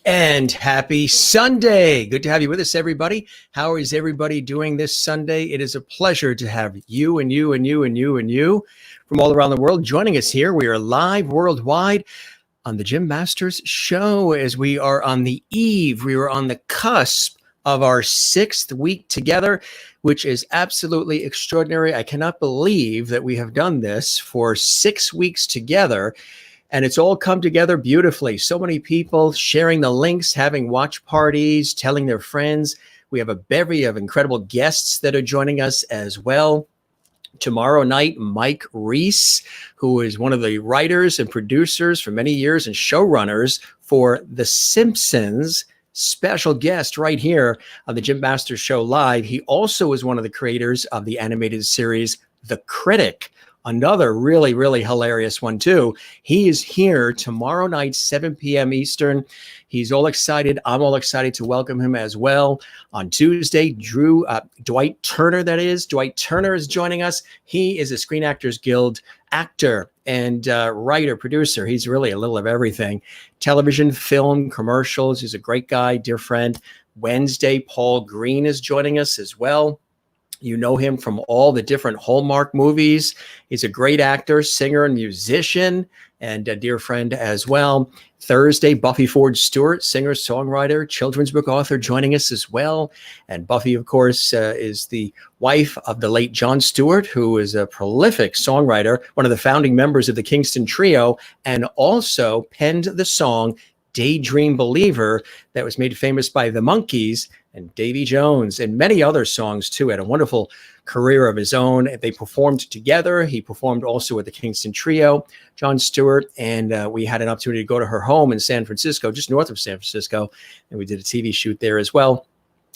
And happy Sunday. Good to have you with us, everybody. How is everybody doing this Sunday? It is a pleasure to have you and you and you and you and you from all around the world joining us here. We are live worldwide on the Jim Masters Show as we are on the eve. We are on the cusp of our 6th week together, which is absolutely extraordinary. I cannot believe that we have done this for 6 weeks together. And it's all come together beautifully. So many people sharing the links, having watch parties, telling their friends. We have a bevy of incredible guests that are joining us as well. Tomorrow night, Mike Reiss, who is one of the writers and producers for many years and showrunners for The Simpsons, special guest right here on the Jim Masters Show Live. He also is one of the creators of the animated series The Critic. Another really, really hilarious one, too. He is here tomorrow night, 7 p.m. Eastern. He's all excited. I'm all excited to welcome him as well. On Tuesday, Dwight Turner, Dwight Turner is joining us. He is a Screen Actors Guild actor and writer, producer. He's really a little of everything. Television, film, commercials. He's a great guy, dear friend. Wednesday, Paul Green is joining us as well. You know him from all the different Hallmark movies. He's a great actor, singer, and musician, and a dear friend as well. Thursday, Buffy Ford Stewart, singer, songwriter, children's book author, joining us as well. And Buffy, of course, is the wife of the late Jon Stewart, who is a prolific songwriter, one of the founding members of the Kingston Trio, and also penned the song Daydream Believer that was made famous by the Monkees and Davy Jones and many other songs too. Had a wonderful career of his own. They performed together. He performed also with the Kingston Trio, Jon Stewart, and we had an opportunity to go to her home in San Francisco, just north of San Francisco, and we did a TV shoot there as well.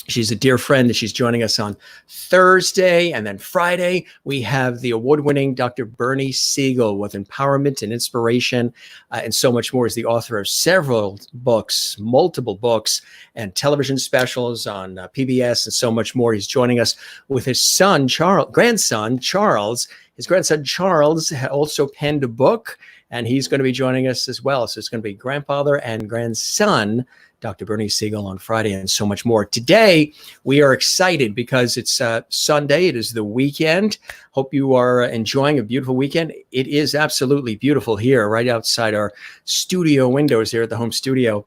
She's a dear friend that she's joining us on Thursday. And then Friday, we have the award-winning Dr. Bernie Siegel with empowerment and inspiration and so much more. He's the author of several books, multiple books, and television specials on PBS and so much more. He's joining us with his grandson, Charles. His grandson, Charles, also penned a book, and he's going to be joining us as well. So it's going to be grandfather and grandson, Dr. Bernie Siegel on Friday, and so much more. Today, we are excited because it's Sunday. It is the weekend. Hope you are enjoying a beautiful weekend. It is absolutely beautiful here, right outside our studio windows here at the home studio.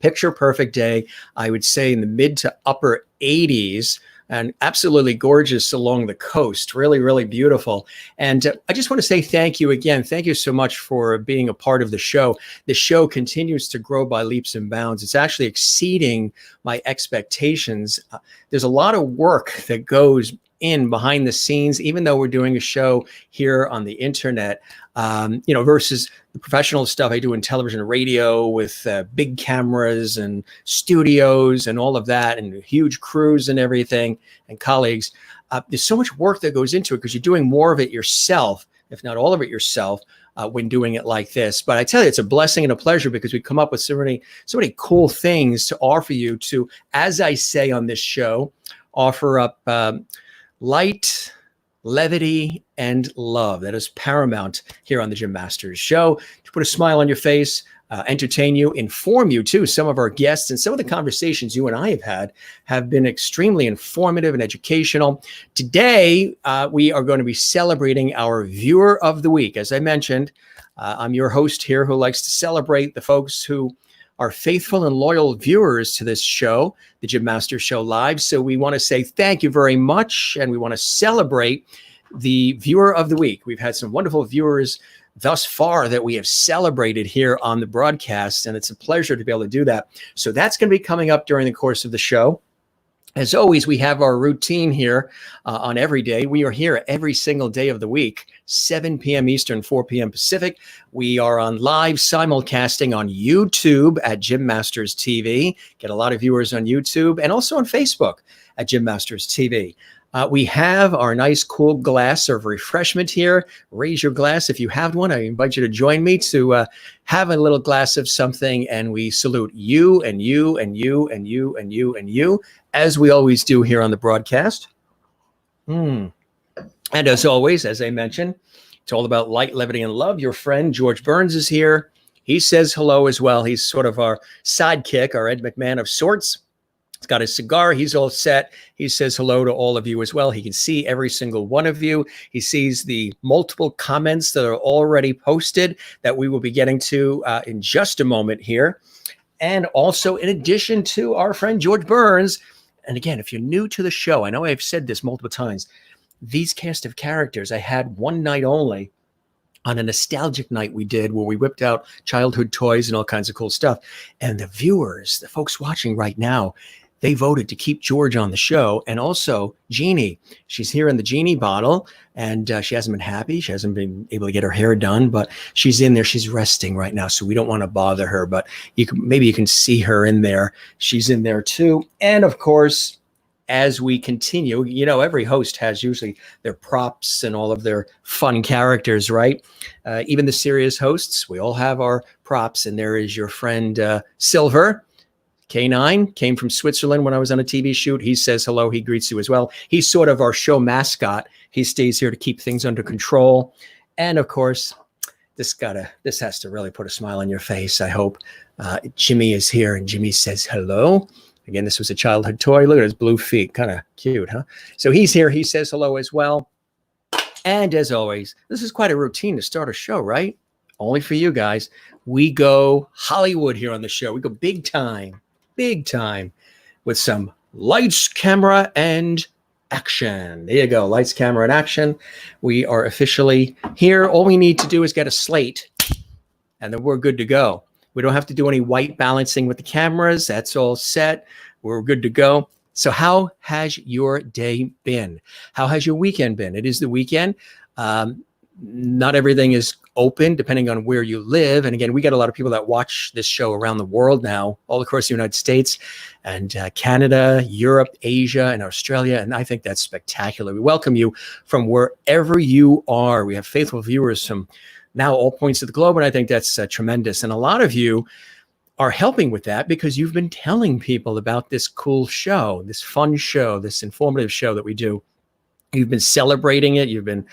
Picture perfect day, I would say in the mid to upper 80s. And absolutely gorgeous along the coast. Really, really beautiful. And I just want to say thank you again. Thank you so much for being a part of the show. The show continues to grow by leaps and bounds. It's actually exceeding my expectations. There's a lot of work that goes in behind the scenes, even though we're doing a show here on the internet, versus the professional stuff I do in television and radio with big cameras and studios and all of that and huge crews and everything and colleagues. There's so much work that goes into it because you're doing more of it yourself, if not all of it yourself, when doing it like this. But I tell you, it's a blessing and a pleasure because we come up with so many cool things to offer you to, as I say on this show, offer up light, levity, and love. That is paramount here on the Jim Masters Show, to put a smile on your face, entertain you, inform you too. Some of our guests and some of the conversations you and I have had have been extremely informative and educational. Today, we are going to be celebrating our Viewer of the Week. As I mentioned, I'm your host here who likes to celebrate the folks who are faithful and loyal viewers to this show, the Jim Masters Show Live. So we want to say thank you very much, and we want to celebrate the viewer of the week. We've had some wonderful viewers thus far that we have celebrated here on the broadcast, and it's a pleasure to be able to do that. So that's going to be coming up during the course of the show. As always, we have our routine here on every day. We are here every single day of the week, 7 p.m. Eastern, 4 p.m. Pacific. We are on live simulcasting on YouTube at Jim Masters TV. Get a lot of viewers on YouTube and also on Facebook at Jim Masters TV. We have our nice cool glass of refreshment here. Raise your glass if you have one. I invite you to join me to have a little glass of something, and we salute you and you and you and you and you and you, as we always do here on the broadcast. And as always, as I mentioned, it's all about light, levity, and love. Your friend George Burns is here. He says hello as well. He's sort of our sidekick, our Ed McMahon of sorts. He's got his cigar. He's all set. He says hello to all of you as well. He can see every single one of you. He sees the multiple comments that are already posted that we will be getting to in just a moment here. And also, in addition to our friend George Burns, and again, if you're new to the show, I know I've said this multiple times, these cast of characters I had one night only on a nostalgic night we did where we whipped out childhood toys and all kinds of cool stuff. And the viewers, the folks watching right now, they voted to keep George on the show. And also Jeannie, she's here in the Jeannie bottle, and she hasn't been happy. She hasn't been able to get her hair done, but she's in there. She's resting right now, so we don't want to bother her, but maybe you can see her in there. She's in there too. And of course, as we continue, you know, every host has usually their props and all of their fun characters, right? Even the serious hosts, we all have our props, and there is your friend Silver. K9 came from Switzerland when I was on a TV shoot. He says hello. He greets you as well. He's sort of our show mascot. He stays here to keep things under control. And of course, this has to really put a smile on your face, I hope. Jimmy is here, and Jimmy says hello. Again, this was a childhood toy. Look at his blue feet. Kind of cute, huh? So he's here. He says hello as well. And as always, this is quite a routine to start a show, right? Only for you guys. We go Hollywood here on the show. We go big time with some lights, camera, and action. There you go. Lights, camera, and action. We are officially here. All we need to do is get a slate, and then we're good to go. We don't have to do any white balancing with the cameras. That's all set. We're good to go. So how has your day been? How has your weekend been? It is the weekend. Not everything is open depending on where you live. And again, we got a lot of people that watch this show around the world now, all across the United States and Canada, Europe, Asia, and Australia. And I think that's spectacular. We welcome you from wherever you are. We have faithful viewers from now all points of the globe. And I think that's tremendous. And a lot of you are helping with that because you've been telling people about this cool show, this fun show, this informative show that we do. You've been celebrating it. You've been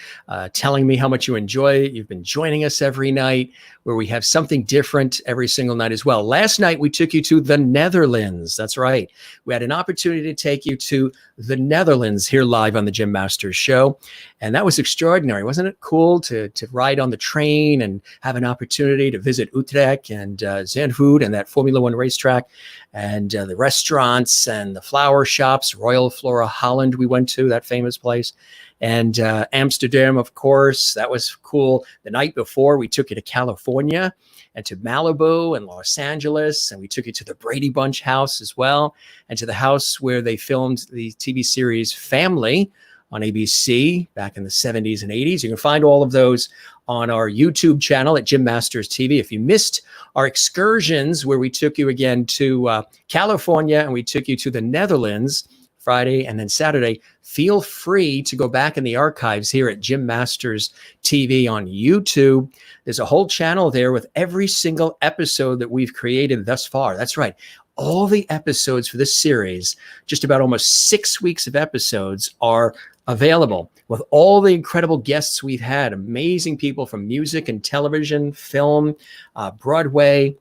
telling me how much you enjoy it. You've been joining us every night where we have something different every single night as well. Last night, we took you to the Netherlands. That's right. We had an opportunity to take you to the Netherlands here live on the Jim Masters Show. And that was extraordinary. Wasn't it cool to ride on the train and have an opportunity to visit Utrecht and Zandvoort and that Formula One racetrack and the restaurants and the flower shops, Royal Flora Holland we went to, that famous place. And Amsterdam, of course, that was cool. The night before, we took you to California and to Malibu and Los Angeles, and we took you to the Brady Bunch house as well, and to the house where they filmed the TV series Family on ABC back in the 70s and 80s. You can find all of those on our YouTube channel at Jim Masters TV. If you missed our excursions where we took you again to California and we took you to the Netherlands, Friday and then Saturday, feel free to go back in the archives here at Jim Masters TV on YouTube. There's a whole channel there with every single episode that we've created thus far. That's right. All the episodes for this series, just about almost 6 weeks of episodes, are available with all the incredible guests we've had. Amazing people from music and television, film, Broadway,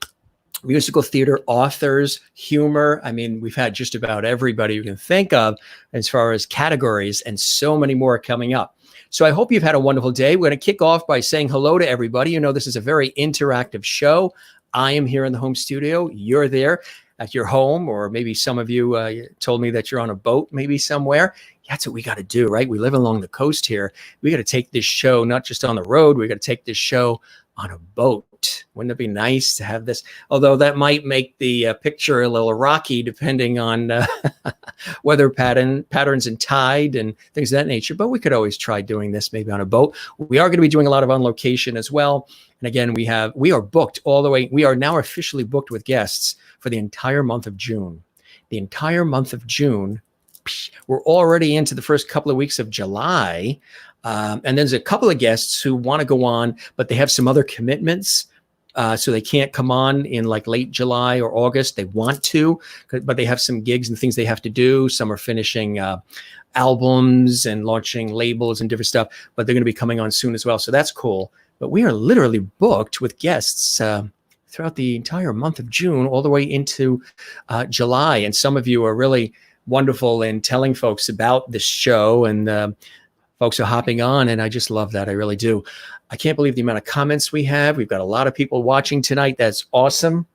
musical theater, authors, humor. I mean, we've had just about everybody you can think of as far as categories, and so many more coming up. So I hope you've had a wonderful day. We're going to kick off by saying hello to everybody. You know, this is a very interactive show. I am here in the home studio. You're there at your home, or maybe some of you told me that you're on a boat, maybe somewhere. That's what we got to do, right? We live along the coast here. We got to take this show not just on the road. We got to take this show on a boat. Wouldn't it be nice to have this? Although that might make the picture a little rocky, depending on weather patterns and tide and things of that nature. But we could always try doing this maybe on a boat. We are going to be doing a lot of on location as well. And again, we are booked all the way. We are now officially booked with guests for the entire month of June. The entire month of June. We're already into the first couple of weeks of July. And there's a couple of guests who want to go on, but they have some other commitments. So they can't come on in like late July or August. They want to, but they have some gigs and things they have to do. Some are finishing albums and launching labels and different stuff, but they're going to be coming on soon as well. So that's cool. But we are literally booked with guests throughout the entire month of June, all the way into July. And some of you are really wonderful in telling folks about this show, and folks are hopping on, and I just love that. I really do. I can't believe the amount of comments we have. We've got a lot of people watching tonight. That's awesome.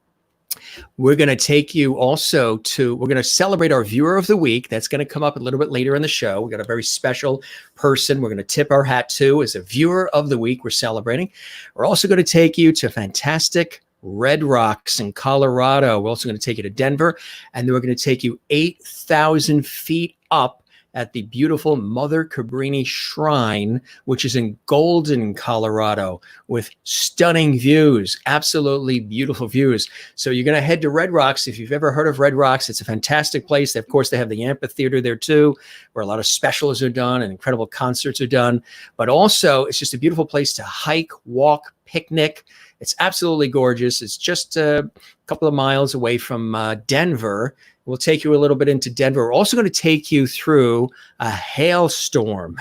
We're going to take you also we're going to celebrate our viewer of the week. That's going to come up a little bit later in the show. We got a very special person we're going to tip our hat to as a viewer of the week we're celebrating. We're also going to take you to fantastic Red Rocks in Colorado. We're also going to take you to Denver, and then we're going to take you 8,000 feet up at the beautiful Mother Cabrini Shrine, which is in Golden, Colorado, with stunning views, absolutely beautiful views. So you're going to head to Red Rocks. If you've ever heard of Red Rocks, it's a fantastic place. Of course, they have the amphitheater there too, where a lot of specials are done and incredible concerts are done. But also, it's just a beautiful place to hike, walk, picnic. It's absolutely gorgeous. It's just a couple of miles away from Denver. We'll take you a little bit into Denver. We're also going to take you through a hailstorm.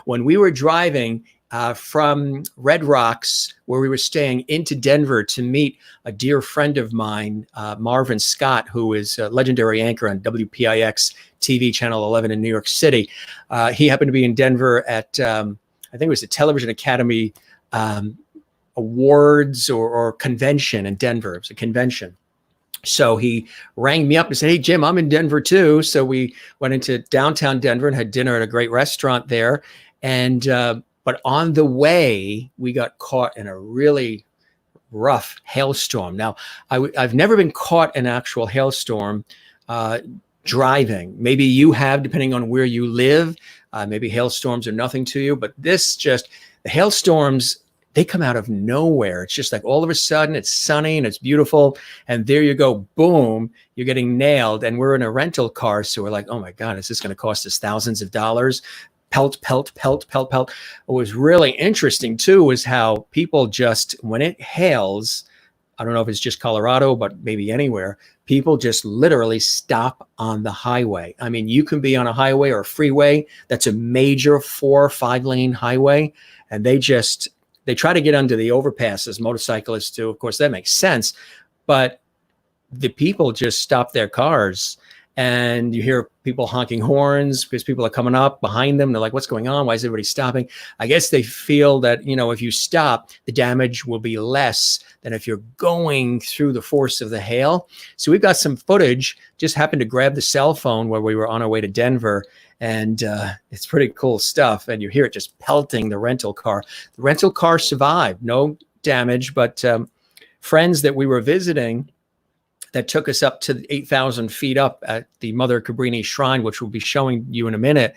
When we were driving from Red Rocks, where we were staying, into Denver to meet a dear friend of mine, Marvin Scott, who is a legendary anchor on WPIX TV Channel 11 in New York City. He happened to be in Denver at, I think it was the Television Academy Awards or convention in Denver. It was a convention. So he rang me up and said, "Hey, Jim, I'm in Denver too." So we went into downtown Denver and had dinner at a great restaurant there. And but on the way, we got caught in a really rough hailstorm. Now, I've never been caught in an actual hailstorm driving. Maybe you have, depending on where you live. Maybe hailstorms are nothing to you. But the hailstorms, they come out of nowhere. It's just like all of a sudden it's sunny and it's beautiful. And there you go, boom, you're getting nailed. And we're in a rental car. So we're like, oh my God, is this going to cost us thousands of dollars? Pelt, pelt, pelt, pelt, pelt. What was really interesting too was how people just, when it hails, I don't know if it's just Colorado, but maybe anywhere, people just literally stop on the highway. I mean, you can be on a highway or a freeway that's a major 4 or 5 lane highway, and they try to get under the overpasses, motorcyclists do. Of course, that makes sense. But the people just stop their cars, and you hear people honking horns because people are coming up behind them. They're like, what's going on? Why is everybody stopping? I guess they feel that, if you stop, the damage will be less than if you're going through the force of the hail. So we've got some footage. Just happened to grab the cell phone while we were on our way to Denver. And it's pretty cool stuff. And you hear it just pelting the rental car. The rental car survived, no damage, but friends that we were visiting that took us up to 8,000 feet up at the Mother Cabrini Shrine, which we'll be showing you in a minute.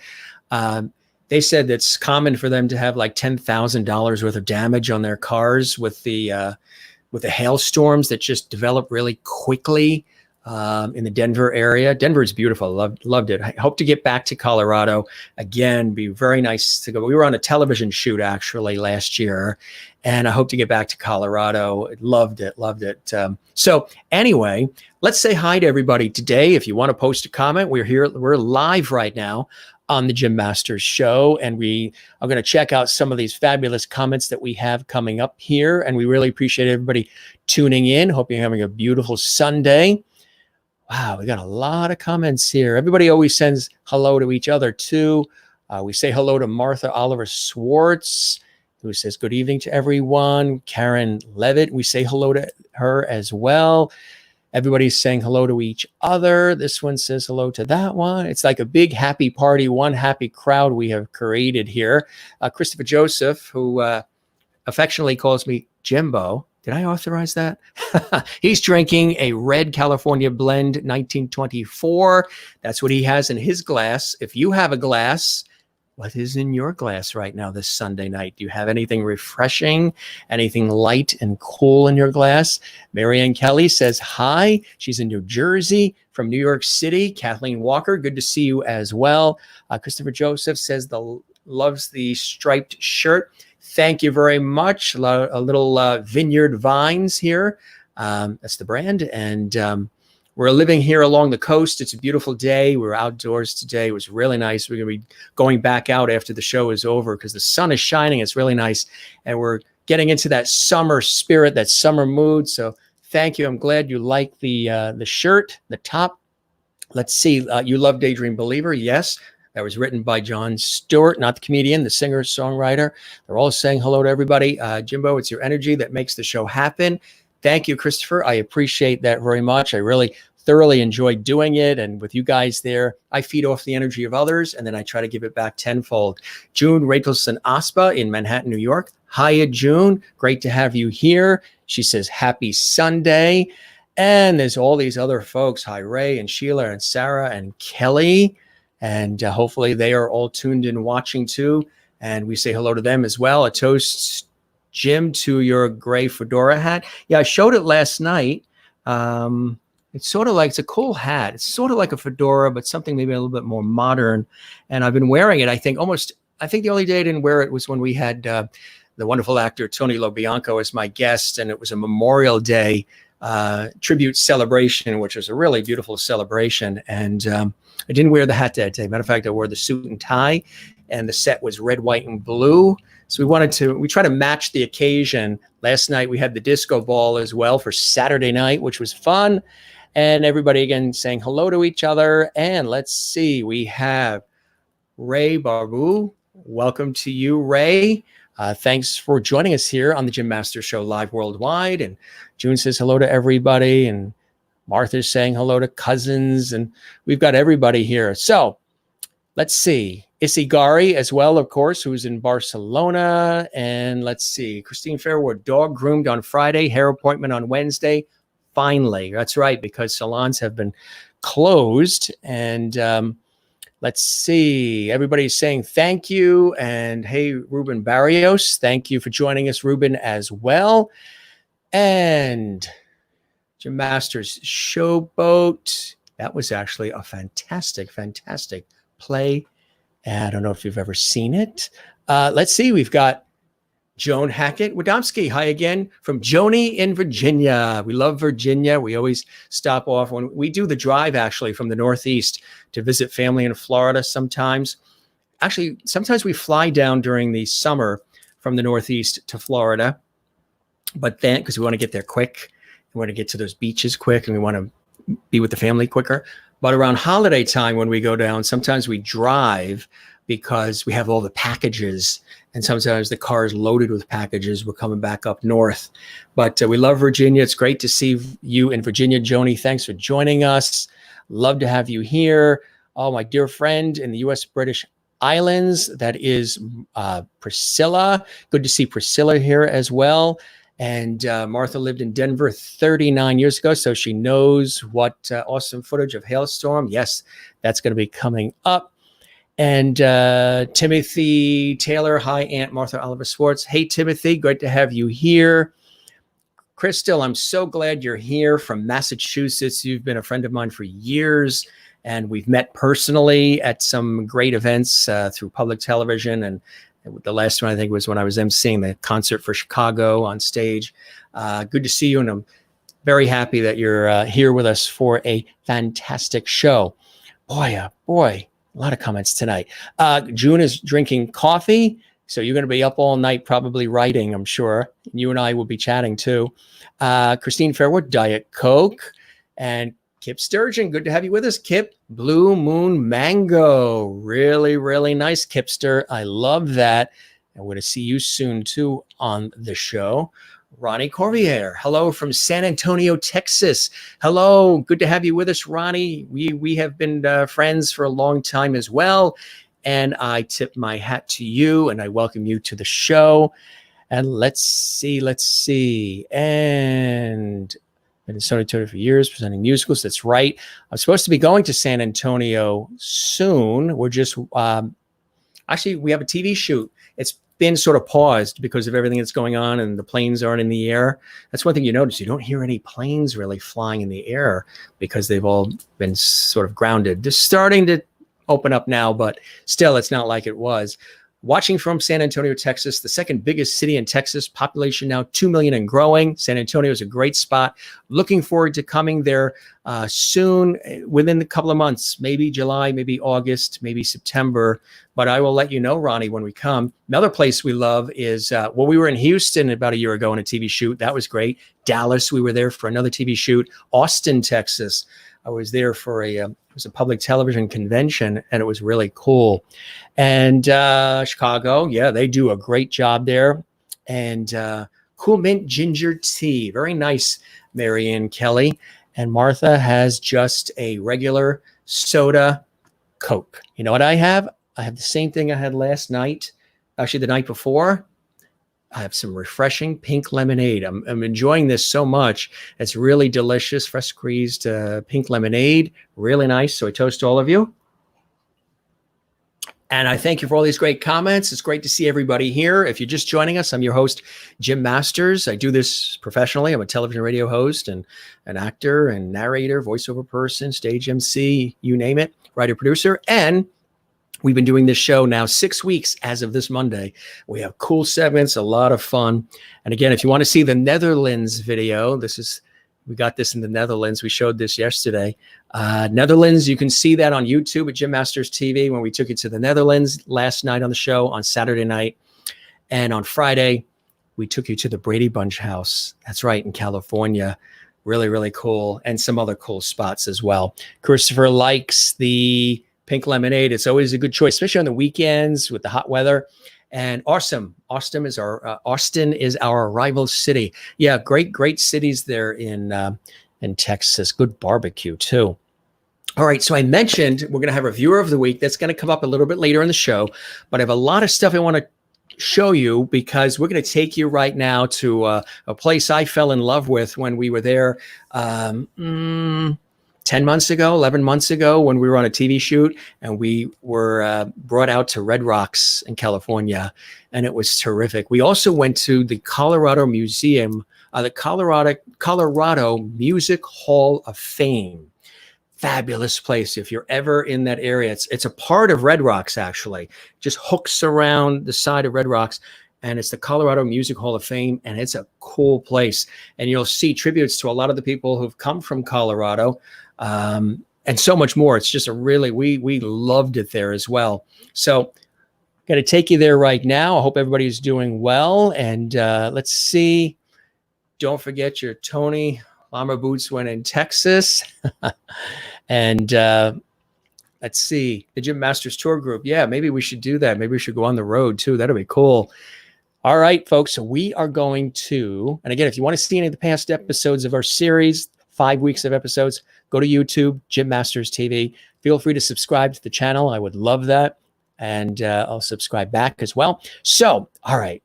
They said it's common for them to have like $10,000 worth of damage on their cars with the hailstorms that just develop really quickly. In the Denver area. Denver is beautiful. Loved it. I hope to get back to Colorado again. Be very nice to go. We were on a television shoot actually last year, and I hope to get back to Colorado. Loved it. So anyway, let's say hi to everybody today. If you want to post a comment, we're here. We're live right now on the Jim Masters Show. And we are going to check out some of these fabulous comments that we have coming up here. And we really appreciate everybody tuning in. Hope you're having a beautiful Sunday. Wow, we got a lot of comments here. Everybody always sends hello to each other too. We say hello to Martha Oliver Swartz, who says good evening to everyone. Karen Levitt, we say hello to her as well. Everybody's saying hello to each other. This one says hello to that one. It's like a big happy party, one happy crowd we have created here. Christopher Joseph, who affectionately calls me Jimbo. Did I authorize that? He's drinking a red California Blend 1924. That's what he has in his glass. If you have a glass, what is in your glass right now this Sunday night? Do you have anything refreshing, anything light and cool in your glass? Marianne Kelly says hi. She's in New Jersey from New York City. Kathleen Walker, good to see you as well. Christopher Joseph says loves the striped shirt. Thank you very much. A little Vineyard Vines here. That's the brand. And we're living here along the coast. It's a beautiful day. We're outdoors today. It was really nice. We're going to be going back out after the show is over because the sun is shining. It's really nice. And we're getting into that summer spirit, that summer mood. So thank you. I'm glad you like the shirt, the top. Let's see. You love Daydream Believer. Yes. That was written by Jon Stewart, not the comedian, the singer, songwriter. They're all saying hello to everybody. Jimbo, it's your energy that makes the show happen. Thank you, Christopher. I appreciate that very much. I really thoroughly enjoy doing it. And with you guys there, I feed off the energy of others, and then I try to give it back tenfold. June Rachelson Aspa in Manhattan, New York. Hiya, June. Great to have you here. She says, happy Sunday. And there's all these other folks. Hi, Ray and Sheila and Sarah and Kelly. And hopefully they are all tuned in watching too. And we say hello to them as well. A toast, Jim, to your gray fedora hat. Yeah, I showed it last night. It's sort of like, it's a cool hat. It's sort of like a fedora, but something maybe a little bit more modern. And I've been wearing it, I think the only day I didn't wear it was when we had the wonderful actor Tony LoBianco as my guest. And it was a Memorial Day tribute celebration, which was a really beautiful celebration. And I didn't wear the hat that day. Matter of fact, I wore the suit and tie, and the set was red, white, and blue. So we try to match the occasion. Last night we had the disco ball as well for Saturday night, which was fun. And everybody again saying hello to each other. And let's see, we have Ray Barbu. Welcome to you, Ray. Thanks for joining us here on the Jim Masters Show live worldwide. And June says hello to everybody. And Martha's saying hello to cousins. And we've got everybody here. So let's see. Isigari as well, of course, who's in Barcelona. And let's see. Christine Fairwood, dog groomed on Friday, hair appointment on Wednesday. Finally. That's right, because salons have been closed. And let's see. Everybody's saying thank you. And hey, Ruben Barrios, thank you for joining us, Ruben, as well. And Jim Masters Showboat. That was actually a fantastic play. I don't know if you've ever seen it. Let's see. We've got Joan Hackett Wadomski. Hi again from Joni in Virginia. We love Virginia. We always stop off when we do the drive, actually, from the Northeast to visit family in Florida sometimes. Actually, sometimes we fly down during the summer from the Northeast to Florida. But then, because we want to get there quick, we want to get to those beaches quick, and we want to be with the family quicker. But around holiday time, when we go down, sometimes we drive because we have all the packages, and sometimes the car is loaded with packages. We're coming back up north. But we love Virginia. It's great to see you in Virginia, Joni. Thanks for joining us. Love to have you here. Oh, my dear friend in the U.S. British Islands, that is Priscilla. Good to see Priscilla here as well. And Martha lived in Denver 39 years ago, so she knows what awesome footage of Hailstorm. Yes, that's going to be coming up. And Timothy Taylor, hi, Aunt Martha Oliver Swartz. Hey, Timothy, great to have you here. Crystal, I'm so glad you're here from Massachusetts. You've been a friend of mine for years, and we've met personally at some great events through public television. And the last one, I think, was when I was emceeing the concert for Chicago on stage. Good to see you, and I'm very happy that you're here with us for a fantastic show. Boy, A lot of comments tonight. June is drinking coffee. So you're going to be up all night, probably writing, I'm sure. You and I will be chatting too. Christine Fairwood, Diet Coke. And Kip Sturgeon, good to have you with us, Kip. Blue Moon Mango. Really, really nice, Kipster. I love that. I'm going to see you soon too on the show. Ronnie Corvier, hello from San Antonio, Texas. Hello, good to have you with us, Ronnie. We have been friends for a long time as well. And I tip my hat to you and I welcome you to the show. And let's see. And been in San Antonio for years, presenting musicals. That's right. I'm supposed to be going to San Antonio soon. We're just, actually, we have a TV shoot. It's been sort of paused because of everything that's going on and the planes aren't in the air. That's one thing you notice. You don't hear any planes really flying in the air because they've all been sort of grounded. They're starting to open up now, but still it's not like it was. Watching from San Antonio, Texas, the second biggest city in Texas, population now 2 million and growing. San Antonio is a great spot. Looking forward to coming there soon, within a couple of months, maybe July, maybe August, maybe September. But I will let you know, Ronnie, when we come. Another place we love is, we were in Houston about a year ago on a TV shoot. That was great. Dallas, we were there for another TV shoot. Austin, Texas. I was there for it was a public television convention, and it was really cool. And Chicago, yeah, they do a great job there. And Cool Mint Ginger Tea, very nice, Marianne Kelly. And Martha has just a regular soda Coke. You know what I have? I have the same thing I had last night, actually the night before. I have some refreshing pink lemonade. I'm enjoying this so much. It's really delicious, fresh squeezed pink lemonade. Really nice. So I toast all of you. And I thank you for all these great comments. It's great to see everybody here. If you're just joining us, I'm your host, Jim Masters. I do this professionally. I'm a television radio host and an actor and narrator, voiceover person, stage MC, you name it, writer, producer. And we've been doing this show now 6 weeks as of this Monday. We have cool segments, a lot of fun. And again, if you want to see the Netherlands video, we got this in the Netherlands. We showed this yesterday. Netherlands, you can see that on YouTube at Jim Masters TV when we took it to the Netherlands last night on the show on Saturday night. And on Friday, we took you to the Brady Bunch house. That's right, in California. Really, really cool. And some other cool spots as well. Christopher likes the pink lemonade. It's always a good choice, especially on the weekends with the hot weather. And Austin is our rival city. Yeah, great cities there in Texas. Good barbecue too. All right, so I mentioned we're going to have a viewer of the week. That's going to come up a little bit later in the show, but I have a lot of stuff I want to show you because we're going to take you right now to a place I fell in love with when we were there 10 months ago, 11 months ago, when we were on a TV shoot, and we were brought out to Red Rocks in California, and it was terrific. We also went to the Colorado Museum, the Colorado Music Hall of Fame. Fabulous place. If you're ever in that area, it's a part of Red Rocks, actually, just hooks around the side of Red Rocks. And it's the Colorado Music Hall of Fame, and it's a cool place. And you'll see tributes to a lot of the people who've come from Colorado, and so much more. It's just we loved it there as well. So going to take you there right now. I hope everybody's doing well. And let's see. Don't forget your Tony Llama boots when in Texas. And let's see, the Jim Masters Tour Group. Yeah, maybe we should do that. Maybe we should go on the road too. That'll be cool. All right, folks. So we are going to, and again, if you want to see any of the past episodes of our series, 5 weeks of episodes, go to YouTube, Jim Masters TV. Feel free to subscribe to the channel. I would love that. And I'll subscribe back as well. So, all right.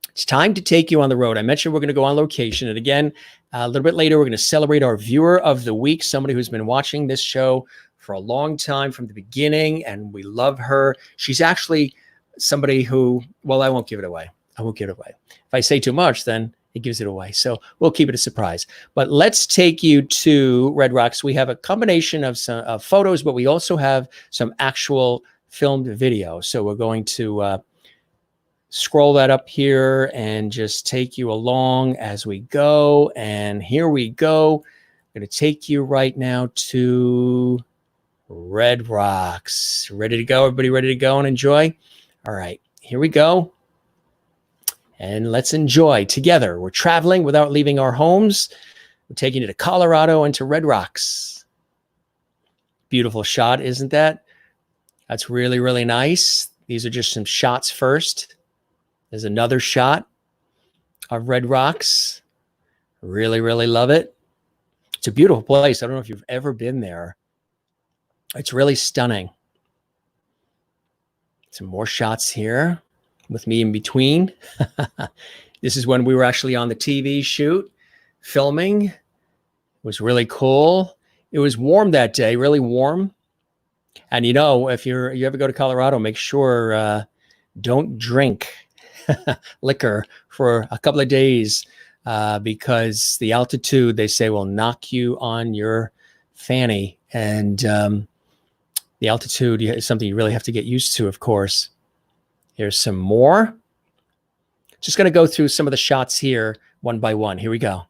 It's time to take you on the road. I mentioned we're going to go on location. And again, a little bit later, we're going to celebrate our viewer of the week, somebody who's been watching this show for a long time from the beginning, and we love her. She's actually somebody who, well, I won't give it away. If I say too much, then it gives it away. So we'll keep it a surprise. But let's take you to Red Rocks. We have a combination of some photos, but we also have some actual filmed video. So we're going to scroll that up here and just take you along as we go. And here we go. I'm going to take you right now to Red Rocks. Ready to go? Everybody ready to go and enjoy? All right, here we go. And let's enjoy together. We're traveling without leaving our homes. We're taking you to Colorado and to Red Rocks. Beautiful shot, isn't that? That's really, really nice. These are just some shots first. There's another shot of Red Rocks. Really, really love it. It's a beautiful place. I don't know if you've ever been there. It's really stunning. Some more shots here with me in between. This is when we were actually on the TV shoot, filming. It was really cool. It was warm that day, really warm. And you know, if you ever go to Colorado, make sure don't drink liquor for a couple of days because the altitude, they say, will knock you on your fanny. And the altitude is something you really have to get used to, of course. Here's some more. Just going to go through some of the shots here one by one. Here we go.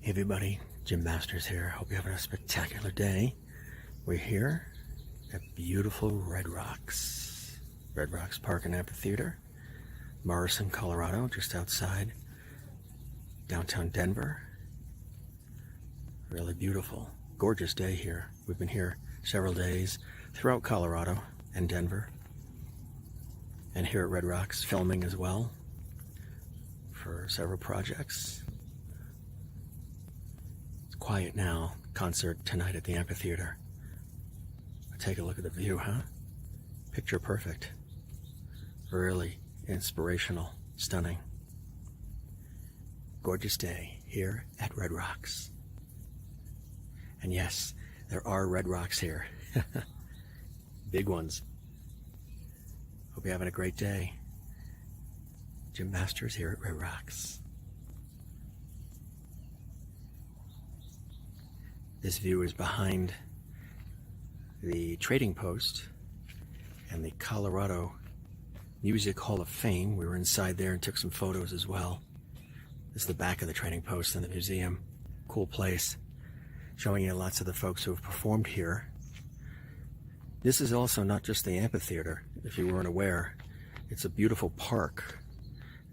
Hey everybody, Jim Masters here. Hope you're having a spectacular day. We're here at beautiful Red Rocks Park and Amphitheater, Morrison, Colorado, just outside downtown Denver. Really beautiful, gorgeous day here. We've been here several days throughout Colorado and Denver, and here at Red Rocks filming as well for several projects. Quiet now. Concert tonight at the amphitheater. Take a look at the view, huh? Picture perfect. Really inspirational, stunning. Gorgeous day here at Red Rocks. And yes, there are red rocks here. Big ones. Hope you're having a great day. Jim Masters here at Red Rocks. This view is behind the Trading Post and the Colorado Music Hall of Fame. We were inside there and took some photos as well. This is the back of the Trading Post and the museum. Cool place. Showing you lots of the folks who have performed here. This is also not just the amphitheater, if you weren't aware. It's a beautiful park.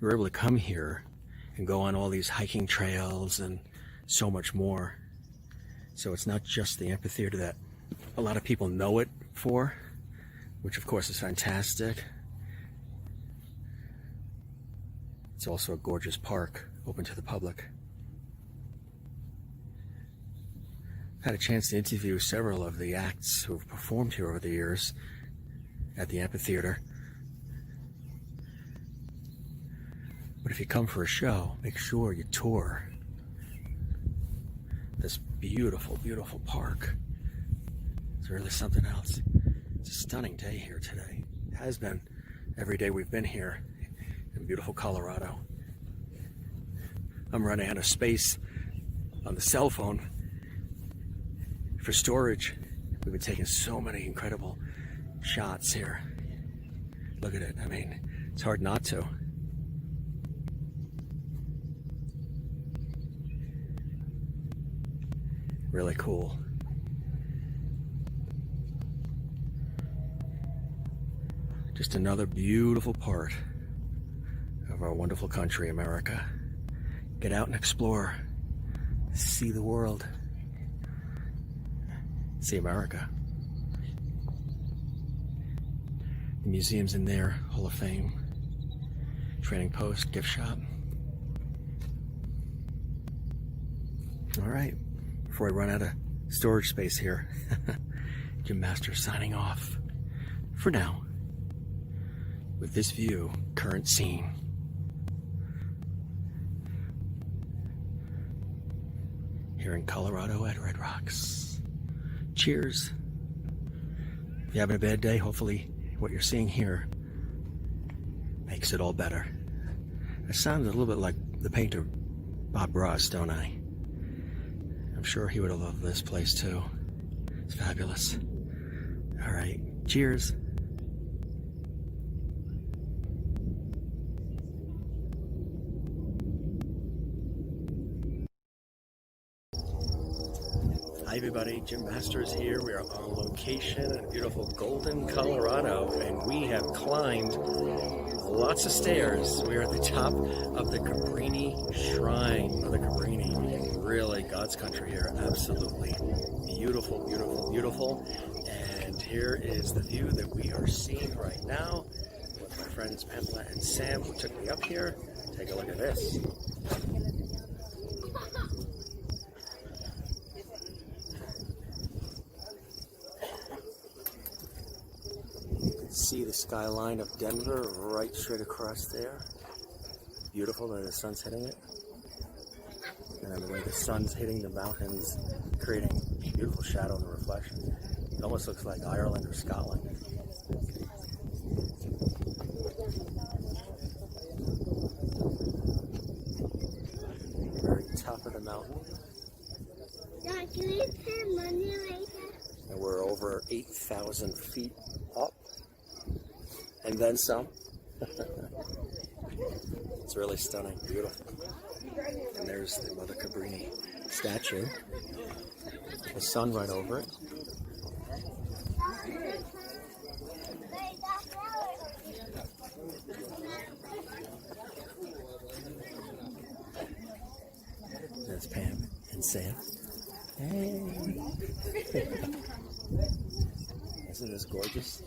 You're able to come here and go on all these hiking trails and so much more. So it's not just the amphitheater that a lot of people know it for, which of course is fantastic. It's also a gorgeous park, open to the public. I've had a chance to interview several of the acts who have performed here over the years at the amphitheater. But if you come for a show, make sure you tour this beautiful, beautiful park. It's really something else. It's a stunning day here today. It has been every day we've been here. beautiful Colorado. I'm running out of space on the cell phone for storage. We've been taking so many incredible shots here. Look at it. I mean, it's hard not to. Really cool. Just another beautiful part of our wonderful country, America. Get out and explore. See the world. See America. The museum's in there, Hall of Fame, Trading Post, gift shop. All right, before I run out of storage space here, Jim Masters signing off for now with this view, current scene. Here in Colorado at Red Rocks. Cheers. If you're having a bad day, hopefully what you're seeing here makes it all better. I sound a little bit like the painter Bob Ross, don't I? I'm sure he would have loved this place too. It's fabulous. All right, cheers. Hi everybody, Jim Masters here. We are on location in beautiful Golden, Colorado, and we have climbed lots of stairs. We are at the top of the Cabrini Shrine of the Cabrini. Really God's country here, absolutely beautiful, beautiful, beautiful. And here is the view that we are seeing right now with my friends Pamela and Sam, who took me up here. Take a look at this. See the skyline of Denver right straight across there. Beautiful, the sun's hitting it. And the way the sun's hitting the mountains, creating beautiful shadow and reflection. It almost looks like Ireland or Scotland. Very top of the mountain. Dad, can we pay money later? And we're over 8,000 feet up. And then some. It's really stunning, beautiful. And there's the Mother Cabrini statue. The sun right over it. There's Pam and Sam. Hey! Isn't this gorgeous?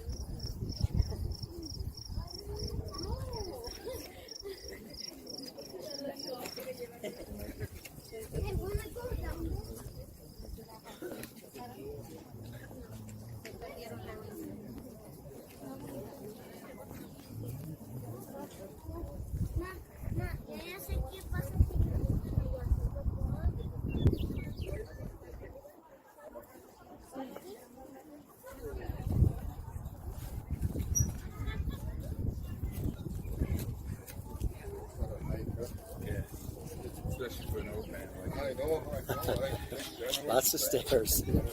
Lots of stairs. Look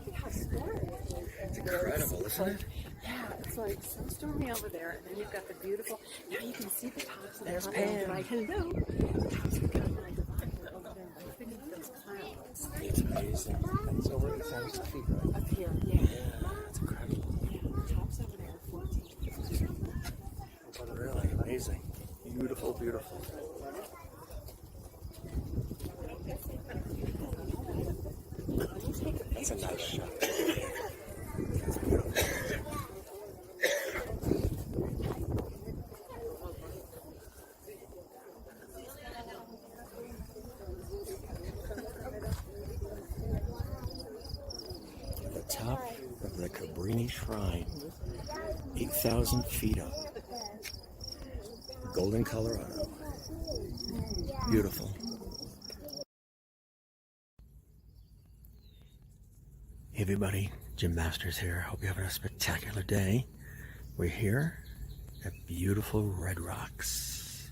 at how stormy. It's incredible, isn't it? Yeah, it's like so stormy over there, and then you've got the beautiful. Now you can see the tops of the There's mountains. Pam. Like, hello. The tops of the mountains over there, right beneath those clouds. It's amazing. It's over 8,000 feet, right? Up here, yeah. Yeah, it's incredible. Yeah, the tops over there are 14. Really amazing. Beautiful, beautiful. That's a nice shot. That's beautiful. At the top of the Cabrini Shrine, 8,000 feet up. Golden, Colorado. Beautiful. Hey everybody, Jim Masters here. Hope you're having a spectacular day. We're here at beautiful Red Rocks.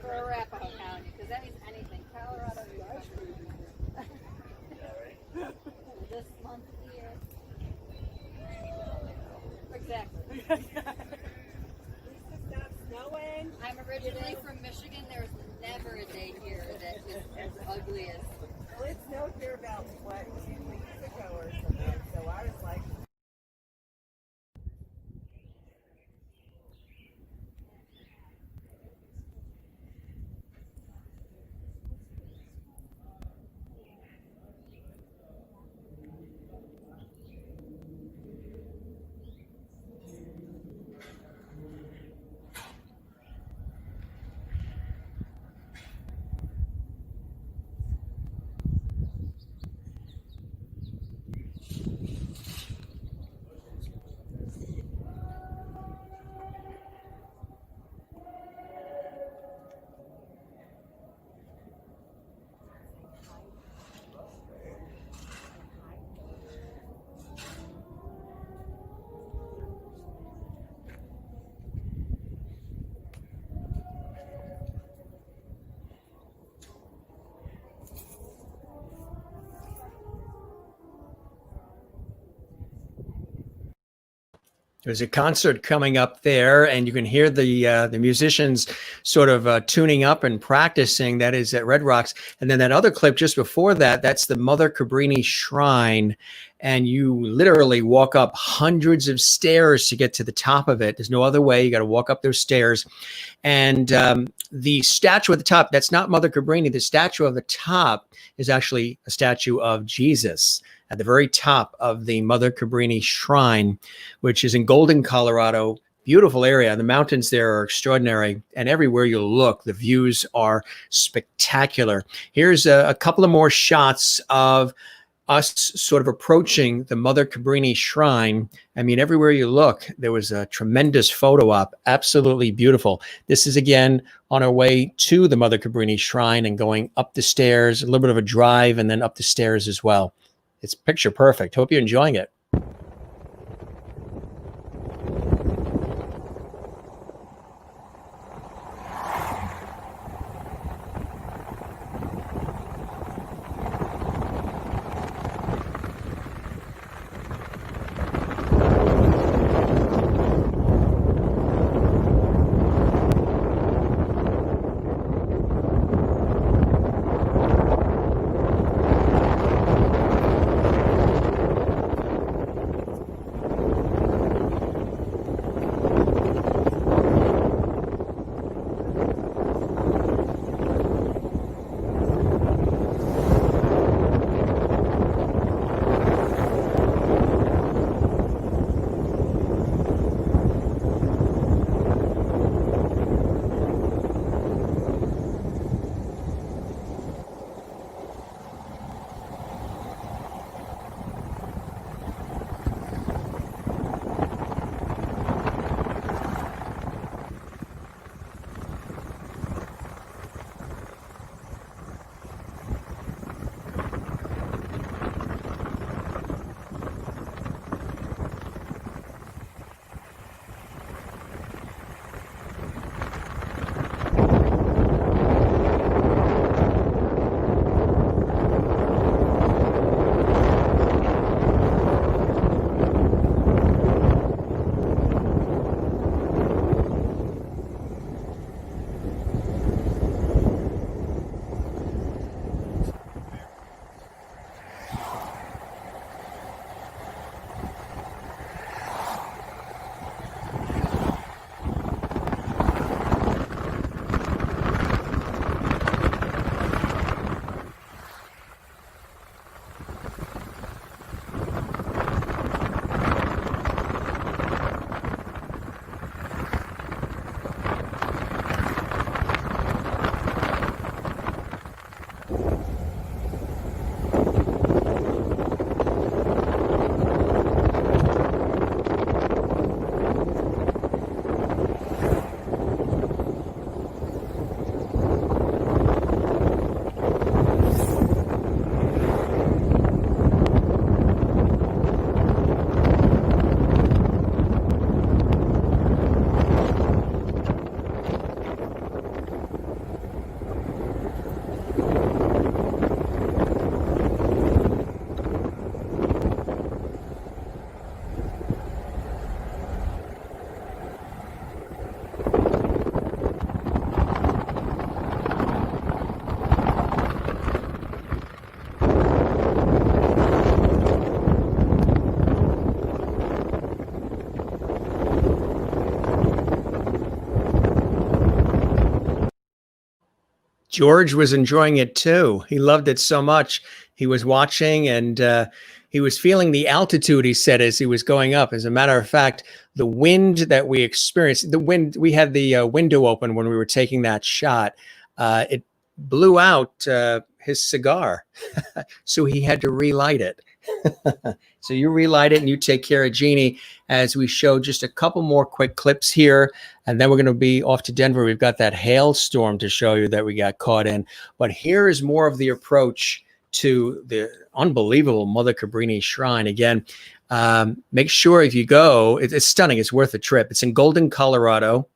For Arapahoe County, because that means anything. Colorado. This month here. Exactly. I'm originally from Michigan. There's never a day here that is as ugly as. Well, it snowed here about, 2 weeks ago or something, so I was like, There's a concert coming up there, and you can hear the musicians sort of tuning up and practicing. That is at Red Rocks. And then that other clip just before that, that's the Mother Cabrini Shrine. And you literally walk up hundreds of stairs to get to the top of it. There's no other way. You got to walk up those stairs. And the statue at the top, that's not Mother Cabrini. The statue at the top is actually a statue of Jesus at the very top of the Mother Cabrini Shrine, which is in Golden, Colorado. Beautiful area. The mountains there are extraordinary. And everywhere you look, the views are spectacular. Here's a couple of more shots of us sort of approaching the Mother Cabrini Shrine. I mean, everywhere you look, there was a tremendous photo op. Absolutely beautiful. This is, again, on our way to the Mother Cabrini Shrine and going up the stairs, a little bit of a drive, and then up the stairs as well. It's picture perfect. Hope you're enjoying it. George was enjoying it too. He loved it so much. He was watching and he was feeling the altitude, he said, as he was going up. As a matter of fact, the wind that we experienced, the wind, we had the window open when we were taking that shot. It blew out his cigar. So he had to relight it. So you relight it and you take care of Jeannie as we show just a couple more quick clips here. And then we're going to be off to Denver. We've got that hailstorm to show you that we got caught in. But here is more of the approach to the unbelievable Mother Cabrini Shrine. Again, make sure if you go, it's stunning. It's worth a trip. It's in Golden, Colorado.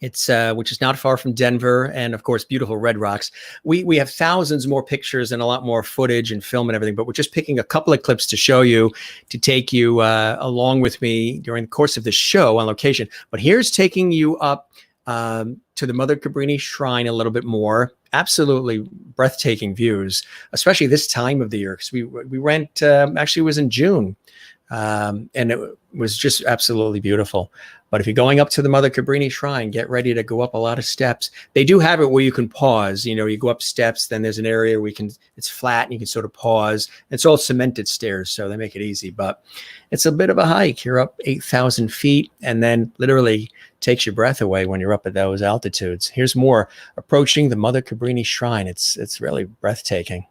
It's which is not far from Denver, and of course, beautiful Red Rocks. We have thousands more pictures and a lot more footage and film and everything, but we're just picking a couple of clips to show you, to take you along with me during the course of the show on location. But here's taking you up to the Mother Cabrini Shrine a little bit more. Absolutely breathtaking views, especially this time of the year, because we went. Actually, it was in June. And it was just absolutely beautiful. But if you're going up to the Mother Cabrini Shrine, get ready to go up a lot of steps. They do have it where you can pause. You know, you go up steps, then there's an area where it's flat and you can sort of pause. It's all cemented stairs, so they make it easy. But it's a bit of a hike. You're up 8,000 feet and then literally takes your breath away when you're up at those altitudes. Here's more approaching the Mother Cabrini Shrine. It's really breathtaking.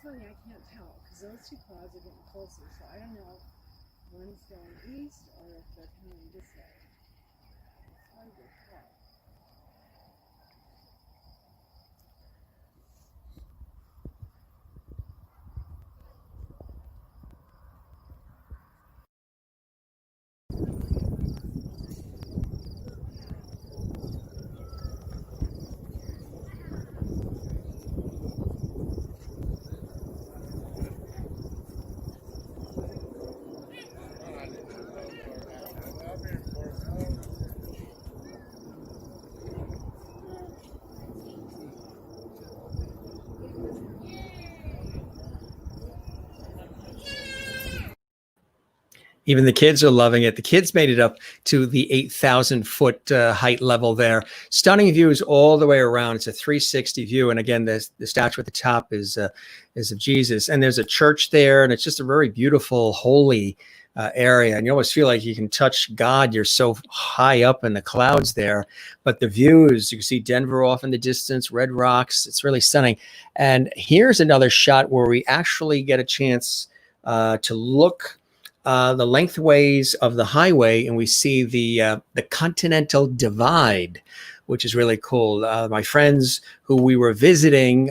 Funny, I can't tell because those two clouds are getting closer, so I don't know if one's going east or if they're coming this way. It's hard to tell. Even the kids are loving it. The kids made it up to the 8,000 foot height level there. Stunning views all the way around. It's a 360 view. And again, the statue at the top is of Jesus. And there's a church there. And it's just a very beautiful, holy area. And you almost feel like you can touch God. You're so high up in the clouds there. But the views, you can see Denver off in the distance, Red Rocks. It's really stunning. And here's another shot where we actually get a chance to look the lengthways of the highway, and we see the Continental Divide, which is really cool. My friends who we were visiting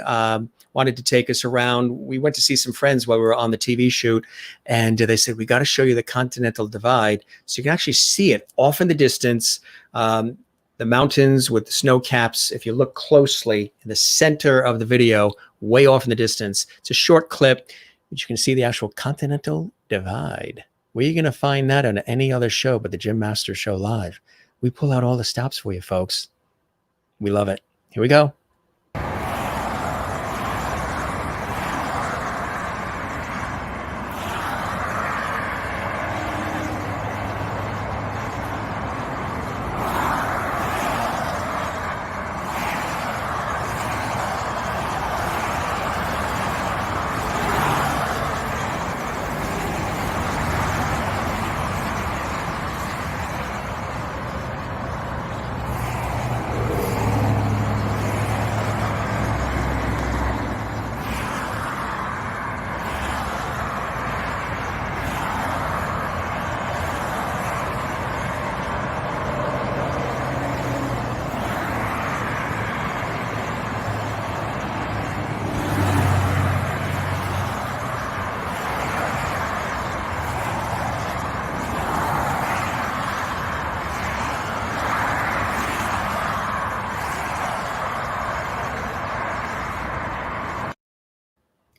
wanted to take us around. We went to see some friends while we were on the TV shoot, and they said, we got to show you the Continental Divide. So you can actually see it off in the distance, the mountains with the snow caps. If you look closely in the center of the video, way off in the distance, it's a short clip, but you can see the actual Continental Divide. Where are you going to find that on any other show but the Jim Masters Show Live? We pull out all the stops for you, folks. We love it. Here we go.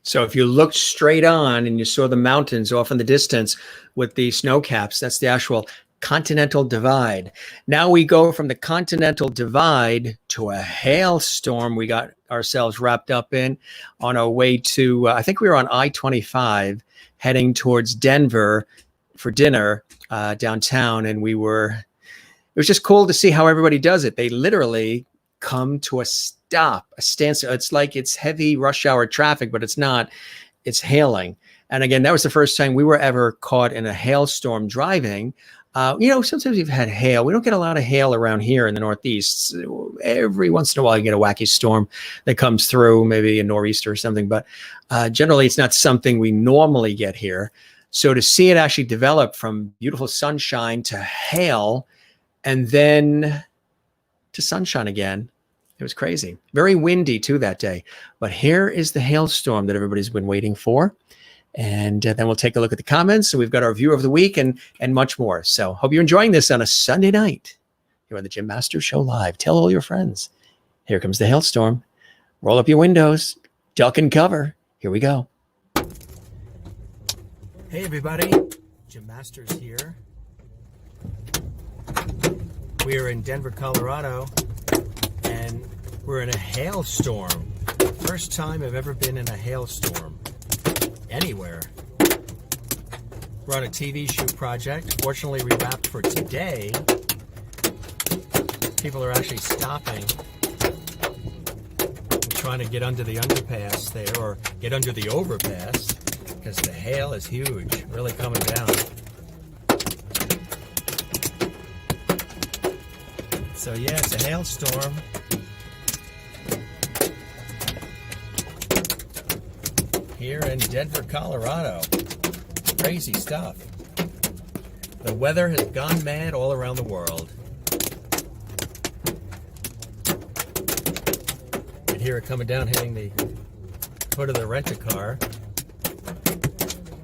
So if you looked straight on and you saw the mountains off in the distance with the snow caps, that's the actual Continental Divide. Now we go from the Continental Divide to a hailstorm we got ourselves wrapped up in on our way to, I think we were on I-25 heading towards Denver for dinner downtown. And it was just cool to see how everybody does it. They literally come to a standstill. It's like it's heavy rush hour traffic, but it's not. It's hailing. And again, that was the first time we were ever caught in a hailstorm driving. Sometimes we've had hail. We don't get a lot of hail around here in the Northeast. Every once in a while, you get a wacky storm that comes through, maybe a nor'easter or something. But generally, it's not something we normally get here. So to see it actually develop from beautiful sunshine to hail and then to sunshine again, it was crazy. Very windy, too, that day. But here is the hailstorm that everybody's been waiting for. And then we'll take a look at the comments. So we've got our view of the week and much more. So hope you're enjoying this on a Sunday night. You're on the Jim Masters Show Live. Tell all your friends. Here comes the hailstorm. Roll up your windows. Duck and cover. Here we go. Hey, everybody. Jim Masters here. We are in Denver, Colorado. And we're in a hailstorm. First time I've ever been in a hailstorm. Anywhere. We're on a TV shoot project. Fortunately, we wrapped for today. People are actually stopping and trying to get under the underpass there or get under the overpass because the hail is huge, really coming down. So yeah, it's a hailstorm. Here in Denver, Colorado. Crazy stuff. The weather has gone mad all around the world. You can hear it coming down, hitting the hood of the rent-a-car.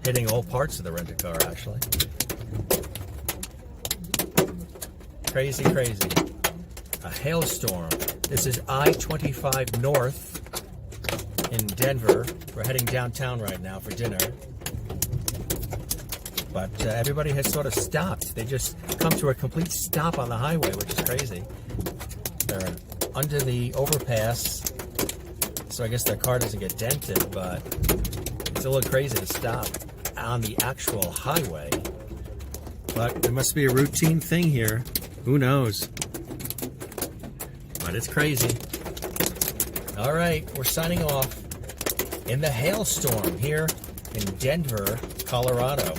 Hitting all parts of the rent-a-car, actually. Crazy, crazy. A hailstorm. This is I-25 North. In Denver. We're heading downtown right now for dinner. But everybody has sort of stopped. They just come to a complete stop on the highway, which is crazy. They're under the overpass, so I guess their car doesn't get dented, but it's a little crazy to stop on the actual highway. But there must be a routine thing here. Who knows? But it's crazy. All right, we're signing off in the hailstorm here in Denver, Colorado.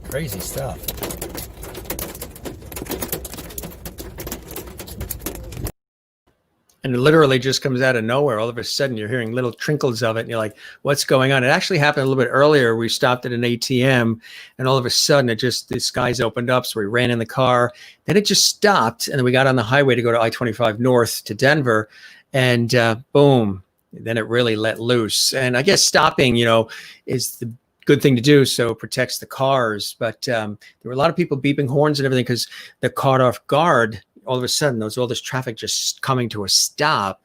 Crazy stuff. And it literally just comes out of nowhere. All of a sudden, you're hearing little trinkles of it, and you're like, what's going on? It actually happened a little bit earlier. We stopped at an ATM, and all of a sudden, the skies opened up, so we ran in the car. Then it just stopped, and then we got on the highway to go to I-25 North to Denver, and boom, then it really let loose. And I guess stopping, is the good thing to do, so it protects the cars. But there were a lot of people beeping horns and everything because they're caught off guard. All of a sudden, all this traffic just coming to a stop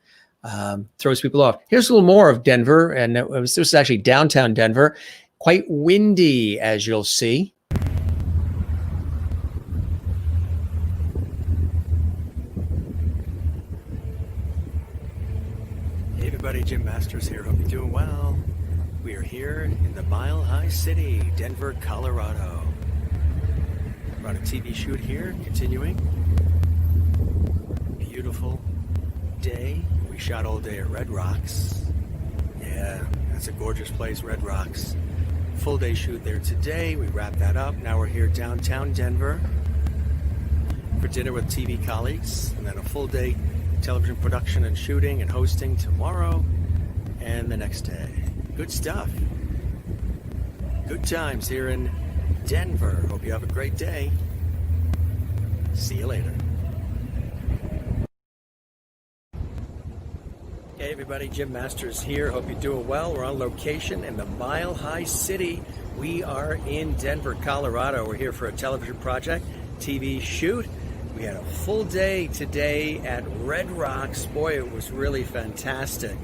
throws people off. Here's a little more of Denver, and this was actually downtown Denver. Quite windy, as you'll see. Hey everybody, Jim Masters here. Hope you're doing well. We are here in the Mile High City, Denver, Colorado. We're on a TV shoot here, continuing. Beautiful day. We shot all day at Red Rocks. Yeah, that's a gorgeous place, Red Rocks. Full day shoot there today. We wrapped that up. Now we're here downtown Denver for dinner with TV colleagues, and then a full day television production and shooting and hosting tomorrow and the next day. Good stuff. Good times here in Denver. Hope you have a great day. See you later. Hey everybody, Jim Masters here. Hope you're doing well. We're on location in the Mile High City. We are in Denver, Colorado. We're here for a television project, TV shoot. We had a full day today at Red Rocks. Boy, it was really fantastic.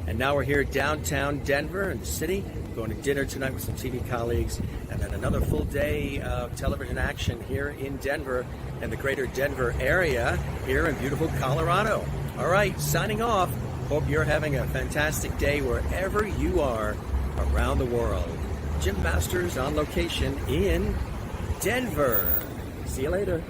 And now we're here downtown Denver in the city, going to dinner tonight with some TV colleagues, and then another full day of television action here in Denver and the greater Denver area here in beautiful Colorado. All right, signing off. Hope you're having a fantastic day wherever you are around the world. Jim Masters on location in Denver. See you later.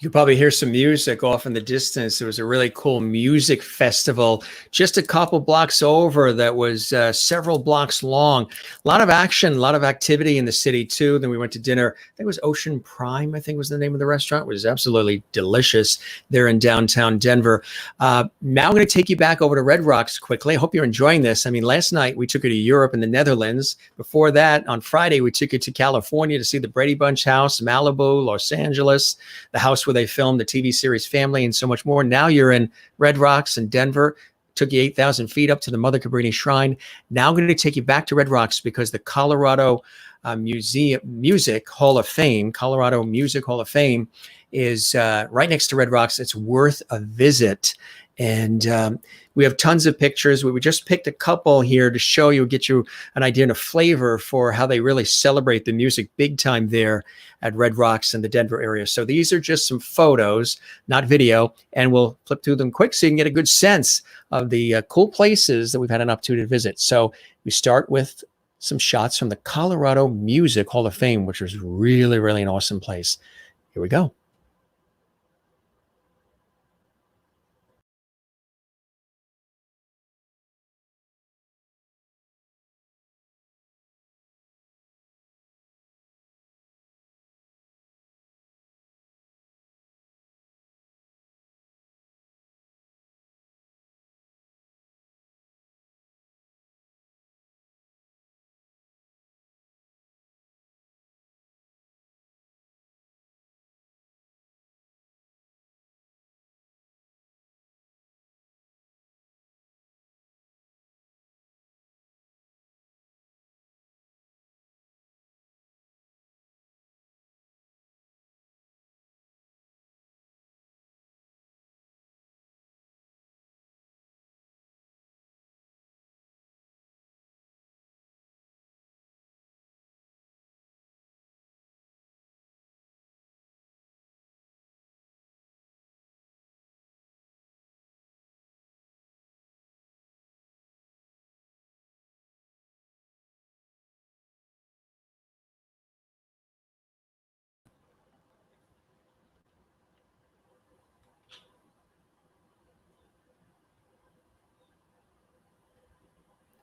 You can probably hear some music off in the distance. There was a really cool music festival just a couple blocks over that was several blocks long. A lot of action, a lot of activity in the city too. Then we went to dinner. I think it was Ocean Prime, I think was the name of the restaurant. It was absolutely delicious there in downtown Denver. Now I'm going to take you back over to Red Rocks quickly. I hope you're enjoying this. I mean, last night we took you to Europe and the Netherlands. Before that, on Friday, we took you to California to see the Brady Bunch house, Malibu, Los Angeles, the house where they filmed the TV series Family, and so much more. Now you're in Red Rocks in Denver. Took you 8,000 feet up to the Mother Cabrini Shrine. Now I'm going to take you back to Red Rocks because the Colorado Music Hall of Fame, Colorado Music Hall of Fame, is right next to Red Rocks. It's worth a visit. And we have tons of pictures. We just picked a couple here to show you, get you an idea and a flavor for how they really celebrate the music big time there at Red Rocks in the Denver area. So these are just some photos, not video, and we'll flip through them quick so you can get a good sense of the cool places that we've had an opportunity to visit. So we start with some shots from the Colorado Music Hall of Fame, which is really, really an awesome place. Here we go.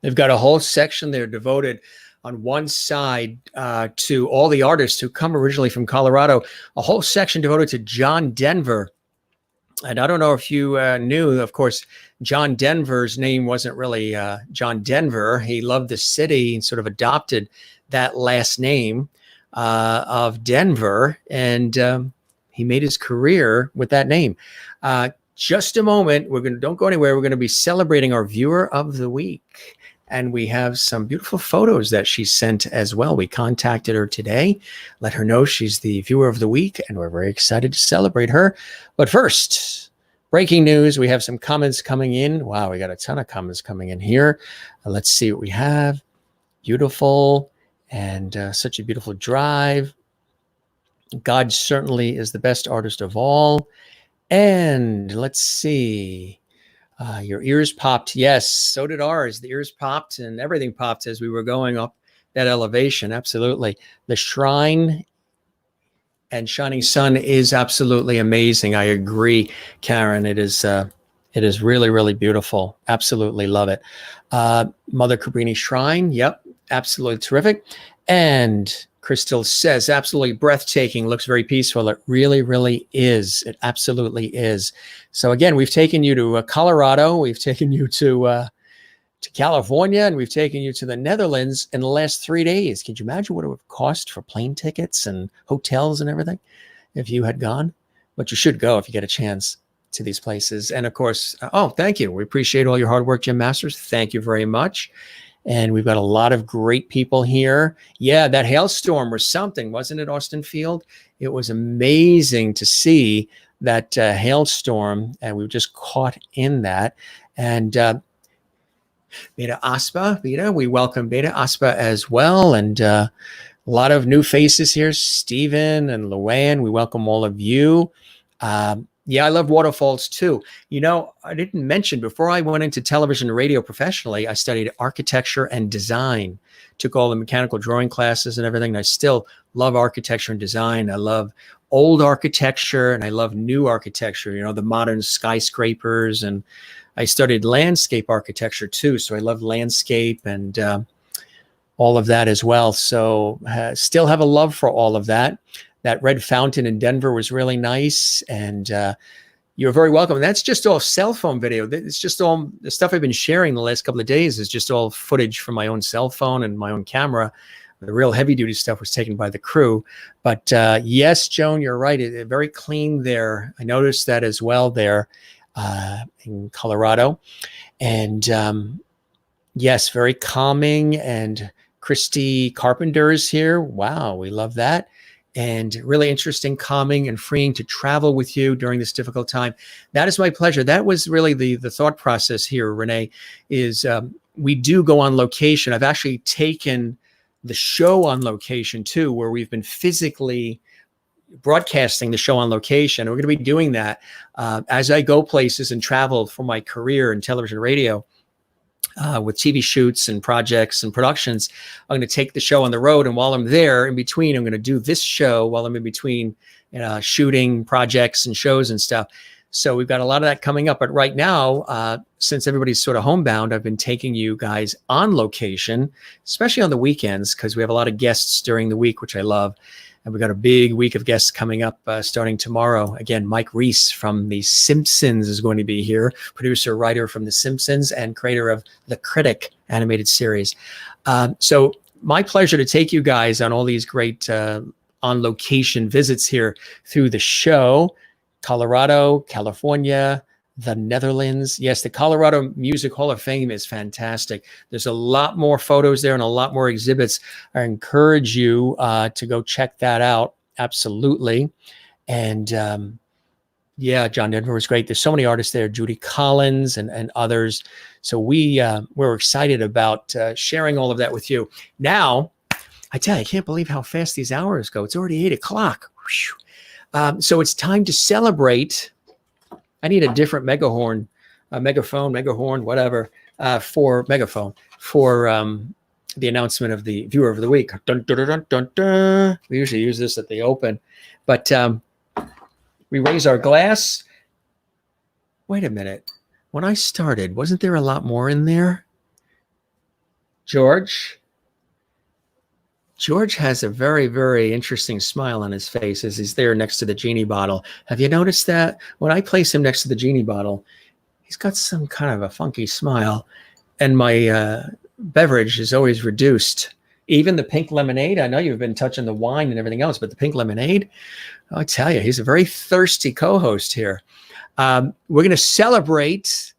They've got a whole section there devoted on one side to all the artists who come originally from Colorado, a whole section devoted to John Denver. And I don't know if you knew, of course, John Denver's name wasn't really John Denver. He loved the city and sort of adopted that last name of Denver. And he made his career with that name. Just a moment. Don't go anywhere. We're going to be celebrating our viewer of the week. And we have some beautiful photos that she sent as well. We contacted her today, let her know she's the viewer of the week, and we're very excited to celebrate her. But first, breaking news. We have some comments coming in. Wow, we got a ton of comments coming in here. Let's see what we have. Beautiful, and such a beautiful drive. God certainly is the best artist of all. And let's see. Your ears popped. Yes, so did ours. The ears popped and everything popped as we were going up that elevation. Absolutely. The shrine and Shining Sun is absolutely amazing. I agree, Karen. It is really, really beautiful. Absolutely love it. Mother Cabrini Shrine. Yep, absolutely terrific. And Crystal says, absolutely breathtaking. Looks very peaceful. It really, really is. It absolutely is. So again, we've taken you to Colorado. We've taken you to California, and we've taken you to the Netherlands in the last 3 days. Could you imagine what it would have cost for plane tickets and hotels and everything if you had gone? But you should go if you get a chance to these places. And of course, thank you. We appreciate all your hard work, Jim Masters. Thank you very much. And we've got a lot of great people here. Yeah, that hailstorm was something, wasn't it, Austin Field? It was amazing to see that hailstorm, and we were just caught in that. And Beta Aspa, Beta, we welcome Beta Aspa as well. And a lot of new faces here. Stephen and Luann, we welcome all of you. Yeah, I love waterfalls too. You know, I didn't mention before I went into television and radio professionally, I studied architecture and design, took all the mechanical drawing classes and everything. And I still love architecture and design. I love old architecture and I love new architecture, you know, the modern skyscrapers. And I studied landscape architecture too. So I love landscape and all of that as well. So still have a love for all of that. That red fountain in Denver was really nice. And you're very welcome. And that's just all cell phone video. It's just all the stuff I've been sharing the last couple of days is just all footage from my own cell phone and my own camera. The real heavy duty stuff was taken by the crew. But yes, Joan, you're right. It very clean there. I noticed that as well there in Colorado. And yes, very calming. And Christy Carpenter is here. Wow, we love that. And really interesting, calming, and freeing to travel with you during this difficult time. That is my pleasure. That was really the thought process here, Renee, is we do go on location. I've actually taken the show on location too, where we've been physically broadcasting the show on location. We're going to be doing that as I go places and travel for my career in television and radio. With TV shoots and projects and productions, I'm going to take the show on the road. And while I'm there in between, I'm going to do this show while I'm in between shooting projects and shows and stuff. So we've got a lot of that coming up. But right now, since everybody's sort of homebound, I've been taking you guys on location, especially on the weekends, because we have a lot of guests during the week, which I love. And we've got a big week of guests coming up starting tomorrow. Again, Mike Reese from The Simpsons is going to be here, producer, writer from The Simpsons, and creator of The Critic animated series. So my pleasure to take you guys on all these great on-location visits here through the show. Colorado, California, the Netherlands. Yes, the Colorado Music Hall of Fame is fantastic. There's a lot more photos there and a lot more exhibits. I encourage you to go check that out. Absolutely. And yeah, John Denver was great. There's so many artists there, Judy Collins and others. So we're excited about sharing all of that with you. Now, I tell you, I can't believe how fast these hours go. It's already 8 o'clock. So it's time to celebrate. I need a different megaphone, whatever, for megaphone for the announcement of the viewer of the week. Dun, dun, dun, dun, dun. We usually use this at the open, but we raise our glass. Wait a minute. When I started, wasn't there a lot more in there? George. George has a very, very interesting smile on his face as he's there next to the genie bottle. Have you noticed that? When I place him next to the genie bottle, he's got some kind of a funky smile, and my beverage is always reduced. Even the pink lemonade, I know you've been touching the wine and everything else, but the pink lemonade, I tell you, he's a very thirsty co-host here. We're going to celebrate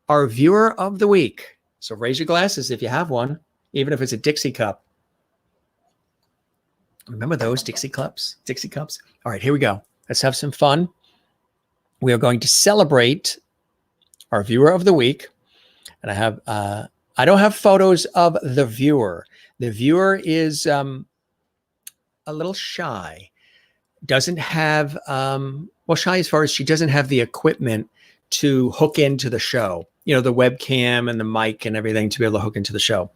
our viewer of the week. So raise your glasses if you have one, even if it's a Dixie cup. Remember those Dixie cups? Dixie cups? All right, here we go. Let's have some fun. We are going to celebrate our viewer of the week. And I don't have photos of the viewer. The viewer is a little shy. Doesn't have, shy as far as she doesn't have the equipment to hook into the show. You know, the webcam and the mic and everything to be able to hook into the show.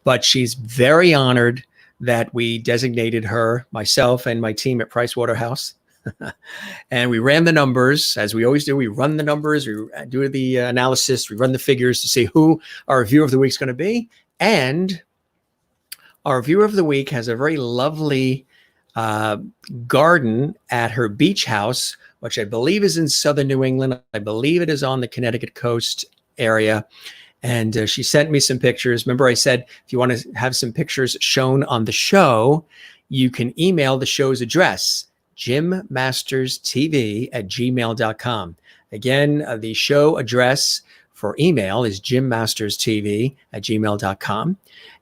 But she's very honored that we designated her, myself and my team at Price Waterhouse. And we ran the numbers, as we always do. We run the numbers, we do the analysis, we run the figures to see who our viewer of the week is going to be. And our viewer of the week has a very lovely garden at her beach house, which I believe is in southern New England. I believe it is on the Connecticut coast area. And she sent me some pictures. Remember, I said, if you want to have some pictures shown on the show, you can email the show's address, jimmasterstv@gmail.com. Again, the show address for email is jimmasterstv@gmail.com.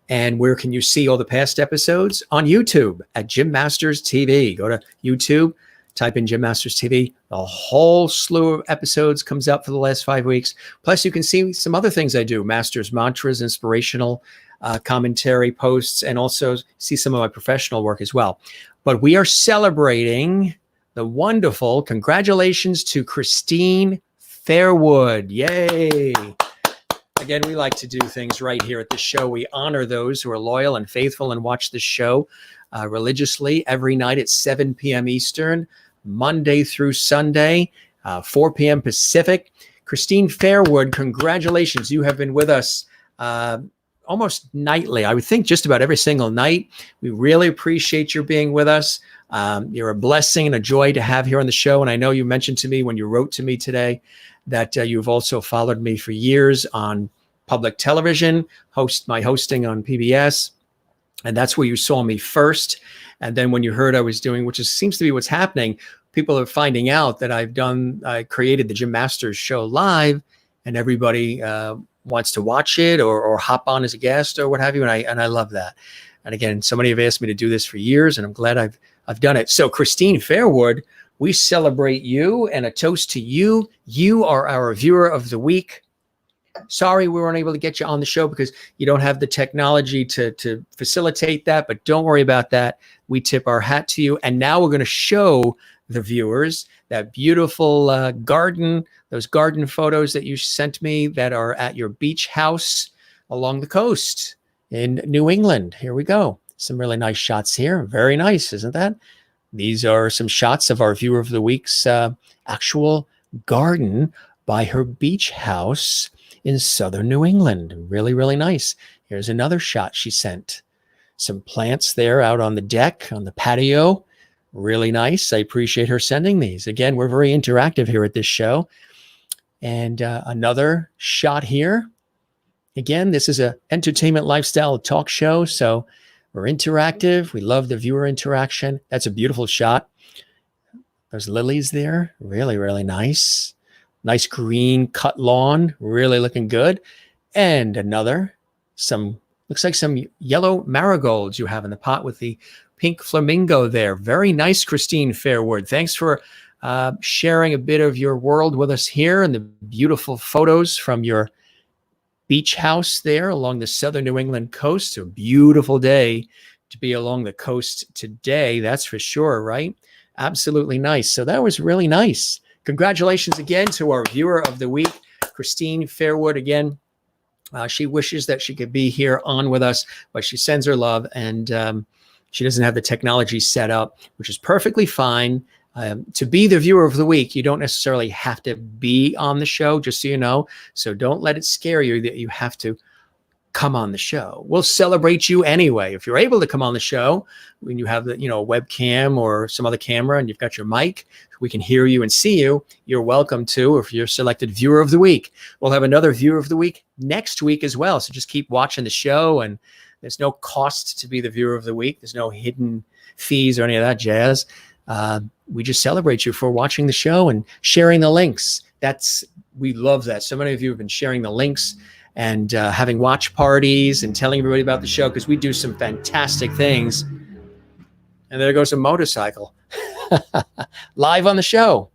And where can you see all the past episodes? On YouTube at Jim Masters TV. Go to YouTube, type in Jim Masters TV. A whole slew of episodes comes out for the last 5 weeks. Plus, you can see some other things I do, Masters Mantras, inspirational commentary posts, and also see some of my professional work as well. But we are celebrating the wonderful, congratulations to Christine Fairwood. Yay. Again, we like to do things right here at the show. We honor those who are loyal and faithful and watch the show religiously every night at 7 p.m. Eastern, Monday through Sunday, 4 p.m. Pacific. Christine Fairwood, congratulations. You have been with us almost nightly. I would think just about every single night. We really appreciate your being with us. You're a blessing and a joy to have here on the show. And I know you mentioned to me when you wrote to me today that you've also followed me for years on public television, my hosting on PBS. And that's where you saw me first. And then when you heard I was doing, which seems to be what's happening, people are finding out that I created the Jim Masters Show live, and everybody wants to watch it or hop on as a guest or what have you. And I love that. And again, so many have asked me to do this for years, and I'm glad I've done it. So Christine Fairwood, we celebrate you and a toast to you. You are our viewer of the week. Sorry we weren't able to get you on the show because you don't have the technology to facilitate that, but don't worry about that. We tip our hat to you. And now we're going to show the viewers that beautiful garden, those garden photos that you sent me that are at your beach house along the coast in New England. Here we go. Some really nice shots here. Very nice, isn't that? These are some shots of our viewer of the week's actual garden by her beach house in southern New England. Really, really nice. Here's another shot she sent. Some plants there out on the deck, on the patio. Really nice. I appreciate her sending these. Again, we're very interactive here at this show. And another shot here. Again, this is a entertainment lifestyle talk show, so we're interactive. We love the viewer interaction. That's a beautiful shot. There's lilies there. Really, really nice. Nice green cut lawn. Really looking good. And another, looks like some yellow marigolds you have in the pot with the pink flamingo there. Very nice, Christine Fairwood. Thanks for sharing a bit of your world with us here and the beautiful photos from your beach house there along the southern New England coast. A beautiful day to be along the coast today. That's for sure, right? Absolutely nice. So that was really nice. Congratulations again to our viewer of the week, Christine Fairwood. Again, she wishes that she could be here on with us, but she sends her love, and she doesn't have the technology set up, which is perfectly fine. To be the viewer of the week, you don't necessarily have to be on the show, just so you know. So don't let it scare you that you have to come on the show. We'll celebrate you anyway. If you're able to come on the show, when you have the, a webcam or some other camera and you've got your mic, we can hear you and see you. You're welcome to, if you're selected viewer of the week. We'll have another viewer of the week next week as well. So just keep watching the show, and there's no cost to be the viewer of the week. There's no hidden fees or any of that jazz. We just celebrate you for watching the show and sharing the links. We love that. So many of you have been sharing the links and having watch parties and telling everybody about the show, because we do some fantastic things. And there goes a motorcycle live on the show.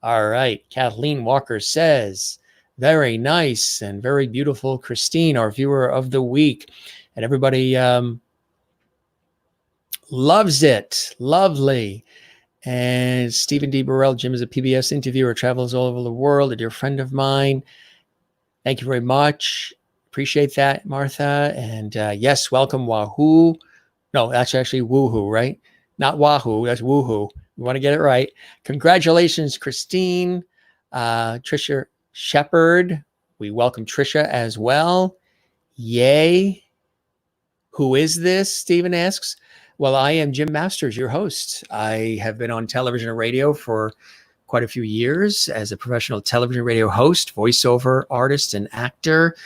All right. Kathleen Walker says, very nice and very beautiful, Christine, our viewer of the week. And everybody loves it. Lovely. And Stephen D. Burrell, Jim is a PBS interviewer, travels all over the world, a dear friend of mine. Thank you very much. Appreciate that, Martha. And yes, welcome, Wahoo. No, that's actually Woohoo, right? Not Wahoo, that's Woohoo. We want to get it right. Congratulations, Christine. Trisha Shepard. We welcome Trisha as well. Yay. Who is this? Stephen asks. Well, I am Jim Masters, your host. I have been on television and radio for quite a few years as a professional television and radio host, voiceover artist and actor,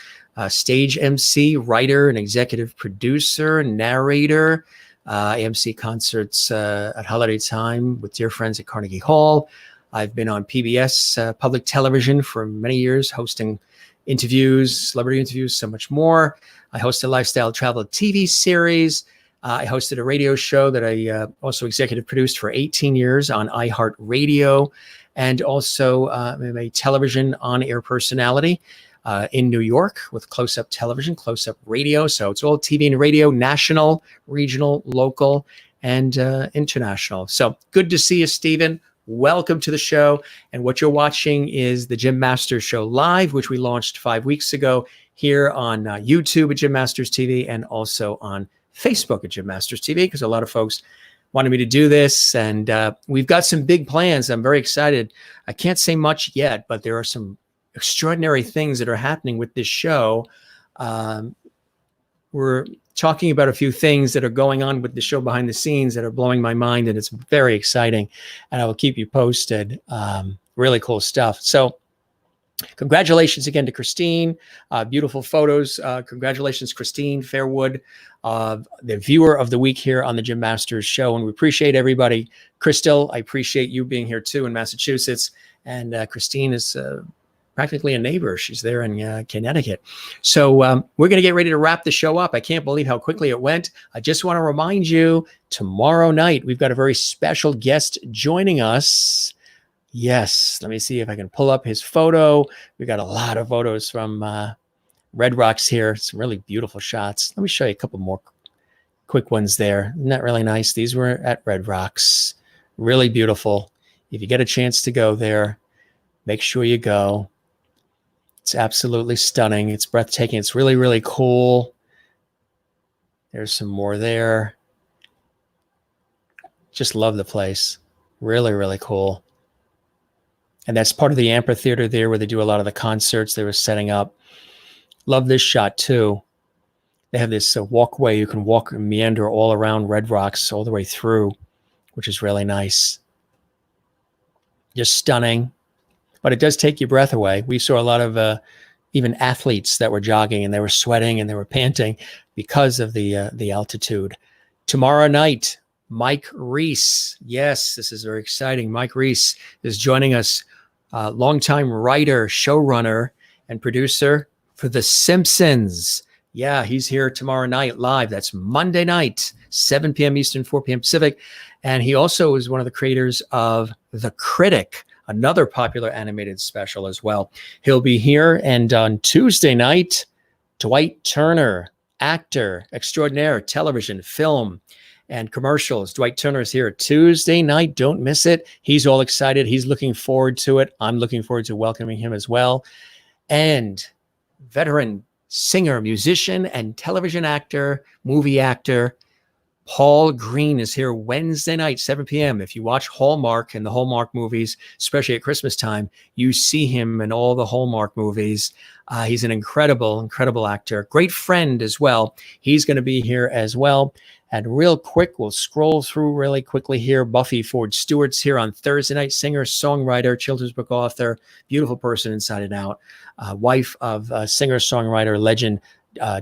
stage MC, writer and executive producer, narrator. I MC concerts at holiday time with dear friends at Carnegie Hall. I've been on PBS public television for many years, hosting interviews, celebrity interviews, so much more. I host a lifestyle travel TV series. I hosted a radio show that I also executive produced for 18 years on iHeartRadio, and also I'm a television on-air personality in New York with Close Up Television, Close Up Radio. So it's all TV and radio, national, regional, local, and international. So good to see you, Stephen. Welcome to the show. And what you're watching is the Jim Masters Show Live, which we launched 5 weeks ago here on YouTube at Jim Masters TV, and also on Facebook at Jim Masters TV, because a lot of folks wanted me to do this. And we've got some big plans. I'm very excited. I can't say much yet, but there are some extraordinary things that are happening with this show. We're talking about a few things that are going on with the show behind the scenes that are blowing my mind, and it's very exciting. And I will keep you posted. Really cool stuff. So congratulations again to Christine. Beautiful photos. Congratulations, Christine Fairwood, the viewer of the week here on the Jim Masters Show. And we appreciate everybody. Crystal, I appreciate you being here too in Massachusetts. And Christine is practically a neighbor. She's there in Connecticut. So we're going to get ready to wrap the show up. I can't believe how quickly it went. I just want to remind you, tomorrow night, we've got a very special guest joining us. Yes, let me see if I can pull up his photo. We got a lot of photos from Red Rocks here. Some really beautiful shots. Let me show you a couple more quick ones there. Isn't that really nice? These were at Red Rocks. Really beautiful. If you get a chance to go there, make sure you go. It's absolutely stunning. It's breathtaking. It's really, really cool. There's some more there. Just love the place. Really, really cool. And that's part of the amphitheater there where they do a lot of the concerts they were setting up. Love this shot too. They have this walkway. You can walk and meander all around Red Rocks all the way through, which is really nice. Just stunning. But it does take your breath away. We saw a lot of even athletes that were jogging, and they were sweating and they were panting because of the altitude. Tomorrow night, Mike Reese. Yes, this is very exciting. Mike Reese is joining us, longtime writer, showrunner, and producer for The Simpsons. Yeah, he's here tomorrow night live. That's Monday night, 7 p.m. Eastern, 4 p.m. Pacific. And he also is one of the creators of The Critic, another popular animated special as well. He'll be here. And on Tuesday night, Dwight Turner, actor extraordinaire, television, film, and commercials. Dwight Turner is here Tuesday night. Don't miss it. He's all excited. He's looking forward to it. I'm looking forward to welcoming him as well. And veteran singer, musician, and television actor, movie actor, Paul Green is here Wednesday night, 7 p.m. If you watch Hallmark and the Hallmark movies, especially at Christmas time, you see him in all the Hallmark movies. He's an incredible, incredible actor. Great friend as well. He's going to be here as well. And real quick, we'll scroll through really quickly here. Buffy Ford Stewart's here on Thursday night. Singer, songwriter, children's book author, beautiful person inside and out. Wife of singer-songwriter legend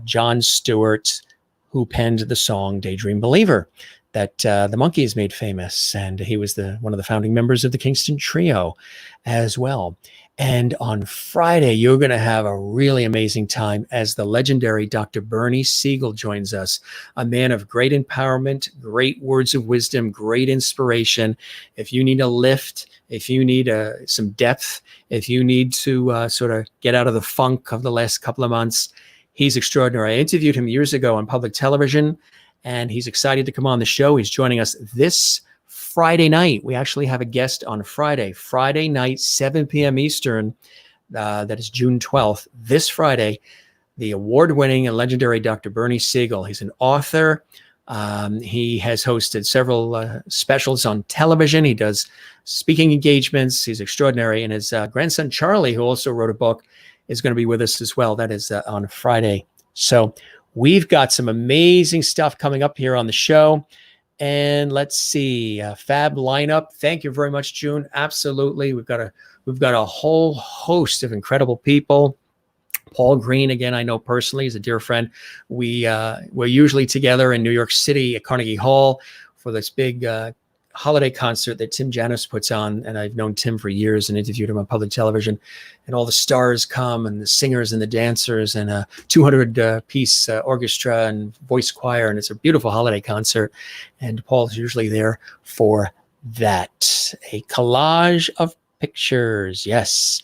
Jon Stewart, who penned the song Daydream Believer that the Monkees made famous. And he was one of the founding members of the Kingston Trio as well. And on Friday, you're going to have a really amazing time as the legendary Dr. Bernie Siegel joins us, a man of great empowerment, great words of wisdom, great inspiration. If you need a lift, if you need some depth, if you need to sort of get out of the funk of the last couple of months, he's extraordinary. I interviewed him years ago on public television, and he's excited to come on the show. He's joining us this Friday night. We actually have a guest on Friday night, 7 p.m. Eastern. That is June 12th. This Friday, the award-winning and legendary Dr. Bernie Siegel. He's an author. He has hosted several specials on television. He does speaking engagements. He's extraordinary. And his grandson, Charlie, who also wrote a book, is going to be with us as well. That is on Friday. So we've got some amazing stuff coming up here on the show. And let's see, fab lineup. Thank you very much, June. Absolutely. We've got a whole host of incredible people. Paul Green, again, I know personally, he's a dear friend. We're usually together in New York City at Carnegie Hall for this big holiday concert that Tim Janis puts on. And I've known Tim for years and interviewed him on public television. And all the stars come, and the singers and the dancers, and a 200-piece orchestra and voice choir. And it's a beautiful holiday concert. And Paul's usually there for that. A collage of pictures. Yes.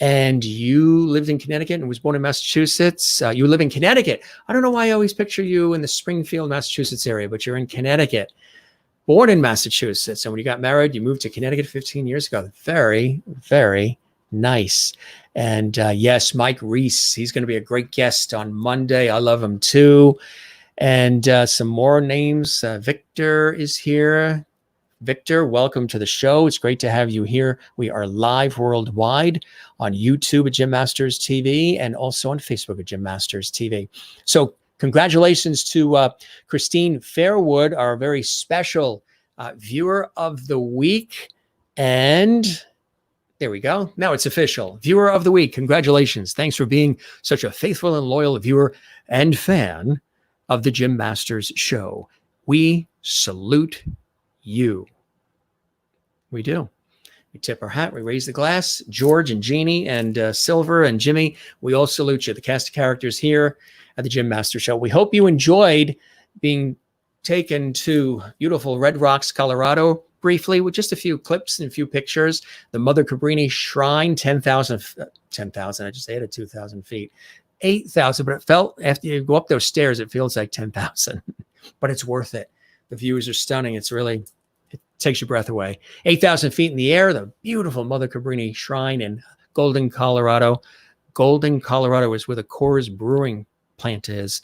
And you lived in Connecticut and was born in Massachusetts. You live in Connecticut. I don't know why I always picture you in the Springfield, Massachusetts area, but you're in Connecticut. Born in Massachusetts. And when you got married, you moved to Connecticut 15 years ago. Very, very nice. And yes, Mike Reese, he's going to be a great guest on Monday. I love him too. And some more names. Victor is here. Victor, welcome to the show. It's great to have you here. We are live worldwide on YouTube at Jim Masters TV and also on Facebook at Jim Masters TV. So congratulations to Christine Fairwood, our very special viewer of the week. And there we go. Now it's official. Viewer of the week. Congratulations. Thanks for being such a faithful and loyal viewer and fan of the Jim Masters Show. We salute you. We do. We tip our hat. We raise the glass. George and Jeannie and Silver and Jimmy, we all salute you. The cast of characters here at the Jim Masters Show. We hope you enjoyed being taken to beautiful Red Rocks, Colorado, briefly with just a few clips and a few pictures. The Mother Cabrini Shrine, 10,000, I just added 2,000 feet. 8,000, but it felt, after you go up those stairs, it feels like 10,000. But it's worth it. The views are stunning. It's really, it takes your breath away. 8,000 feet in the air, the beautiful Mother Cabrini Shrine in Golden, Colorado. Golden, Colorado is where the Coors Brewing plant is.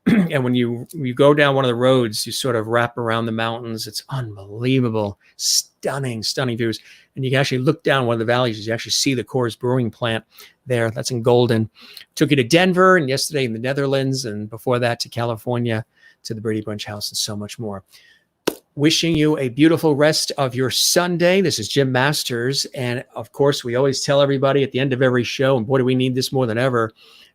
And when you go down one of the roads, you sort of wrap around the mountains. It's unbelievable, stunning views. And you can actually look down one of the valleys. You actually see the Coors Brewing plant there. That's in Golden. Took you to Denver, and yesterday in the Netherlands, and before that to California, to the Brady Bunch House, and so much more. Wishing you a beautiful rest of your Sunday. This is Jim Masters. And of course, we always tell everybody at the end of every show, and boy, do we need this more than ever,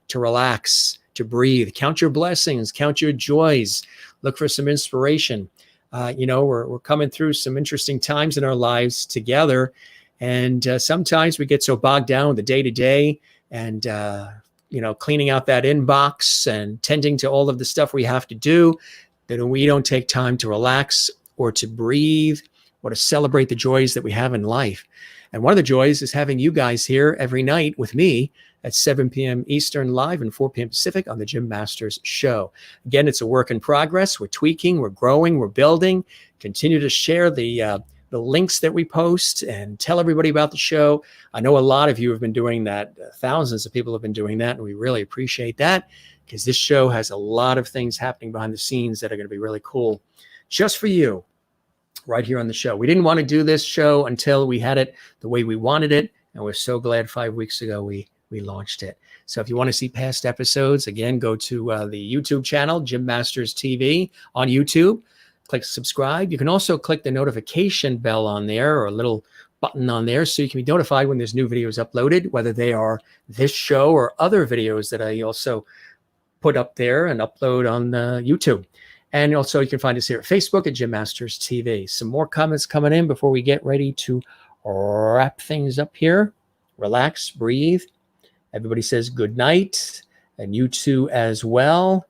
to relax, to breathe, count your blessings, count your joys, look for some inspiration. We're coming through some interesting times in our lives together. And sometimes we get so bogged down with the day-to-day and, cleaning out that inbox and tending to all of the stuff we have to do that we don't take time to relax or to breathe or to celebrate the joys that we have in life. And one of the joys is having you guys here every night with me at 7 p.m. Eastern live and 4 p.m. Pacific on the Jim Masters Show. Again, it's a work in progress. We're tweaking, we're growing, we're building. Continue to share the links that we post and tell everybody about the show. I know a lot of you have been doing that. Thousands of people have been doing that, and we really appreciate that because this show has a lot of things happening behind the scenes that are going to be really cool just for you right here on the show. We didn't want to do this show until we had it the way we wanted it. And we're so glad 5 weeks ago we launched it. So if you want to see past episodes, again, go to the YouTube channel, Jim Masters TV on YouTube. Click subscribe. You can also click the notification bell on there, or a little button on there, so you can be notified when there's new videos uploaded, whether they are this show or other videos that I also put up there and upload on YouTube. And also you can find us here at Facebook at Jim Masters TV. Some more comments coming in before we get ready to wrap things up here. Relax, breathe. Everybody says good night, and you too as well.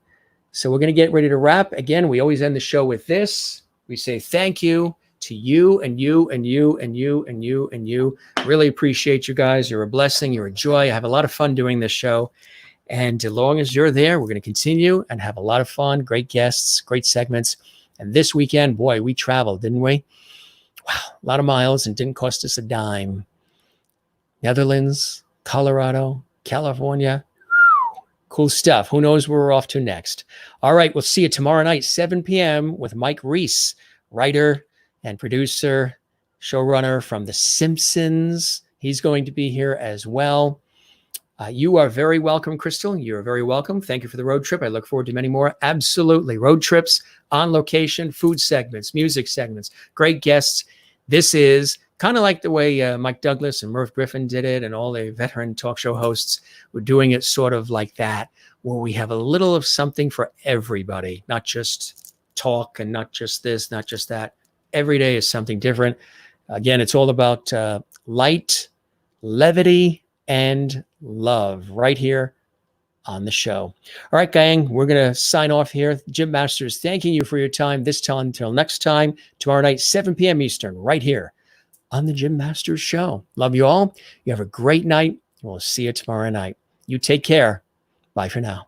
So we're going to get ready to wrap. Again, we always end the show with this. We say thank you to you and you and you and you and you and you. Really appreciate you guys. You're a blessing. You're a joy. I have a lot of fun doing this show. And as long as you're there, we're going to continue and have a lot of fun. Great guests, great segments. And this weekend, boy, we traveled, didn't we? Wow, a lot of miles, and didn't cost us a dime. Netherlands, Colorado, California. Cool stuff. Who knows where we're off to next? All right, we'll see you tomorrow night, 7 p.m. with Mike Reese, writer and producer, showrunner from The Simpsons. He's going to be here as well. You are very welcome, Crystal. You're very welcome. Thank you for the road trip. I look forward to many more. Absolutely. Road trips, on location, food segments, music segments, great guests. This is kind of like the way Mike Douglas and Merv Griffin did it, and all the veteran talk show hosts were doing it sort of like that, where we have a little of something for everybody, not just talk and not just this, not just that. Every day is something different. Again, it's all about light, levity, and love right here on the show. All right, gang, we're going to sign off here. Jim Masters, thanking you for your time this time. Until next time, tomorrow night, 7 p.m. Eastern, right here on the Jim Masters Show. Love you all. You have a great night. We'll see you tomorrow night. You take care. Bye for now.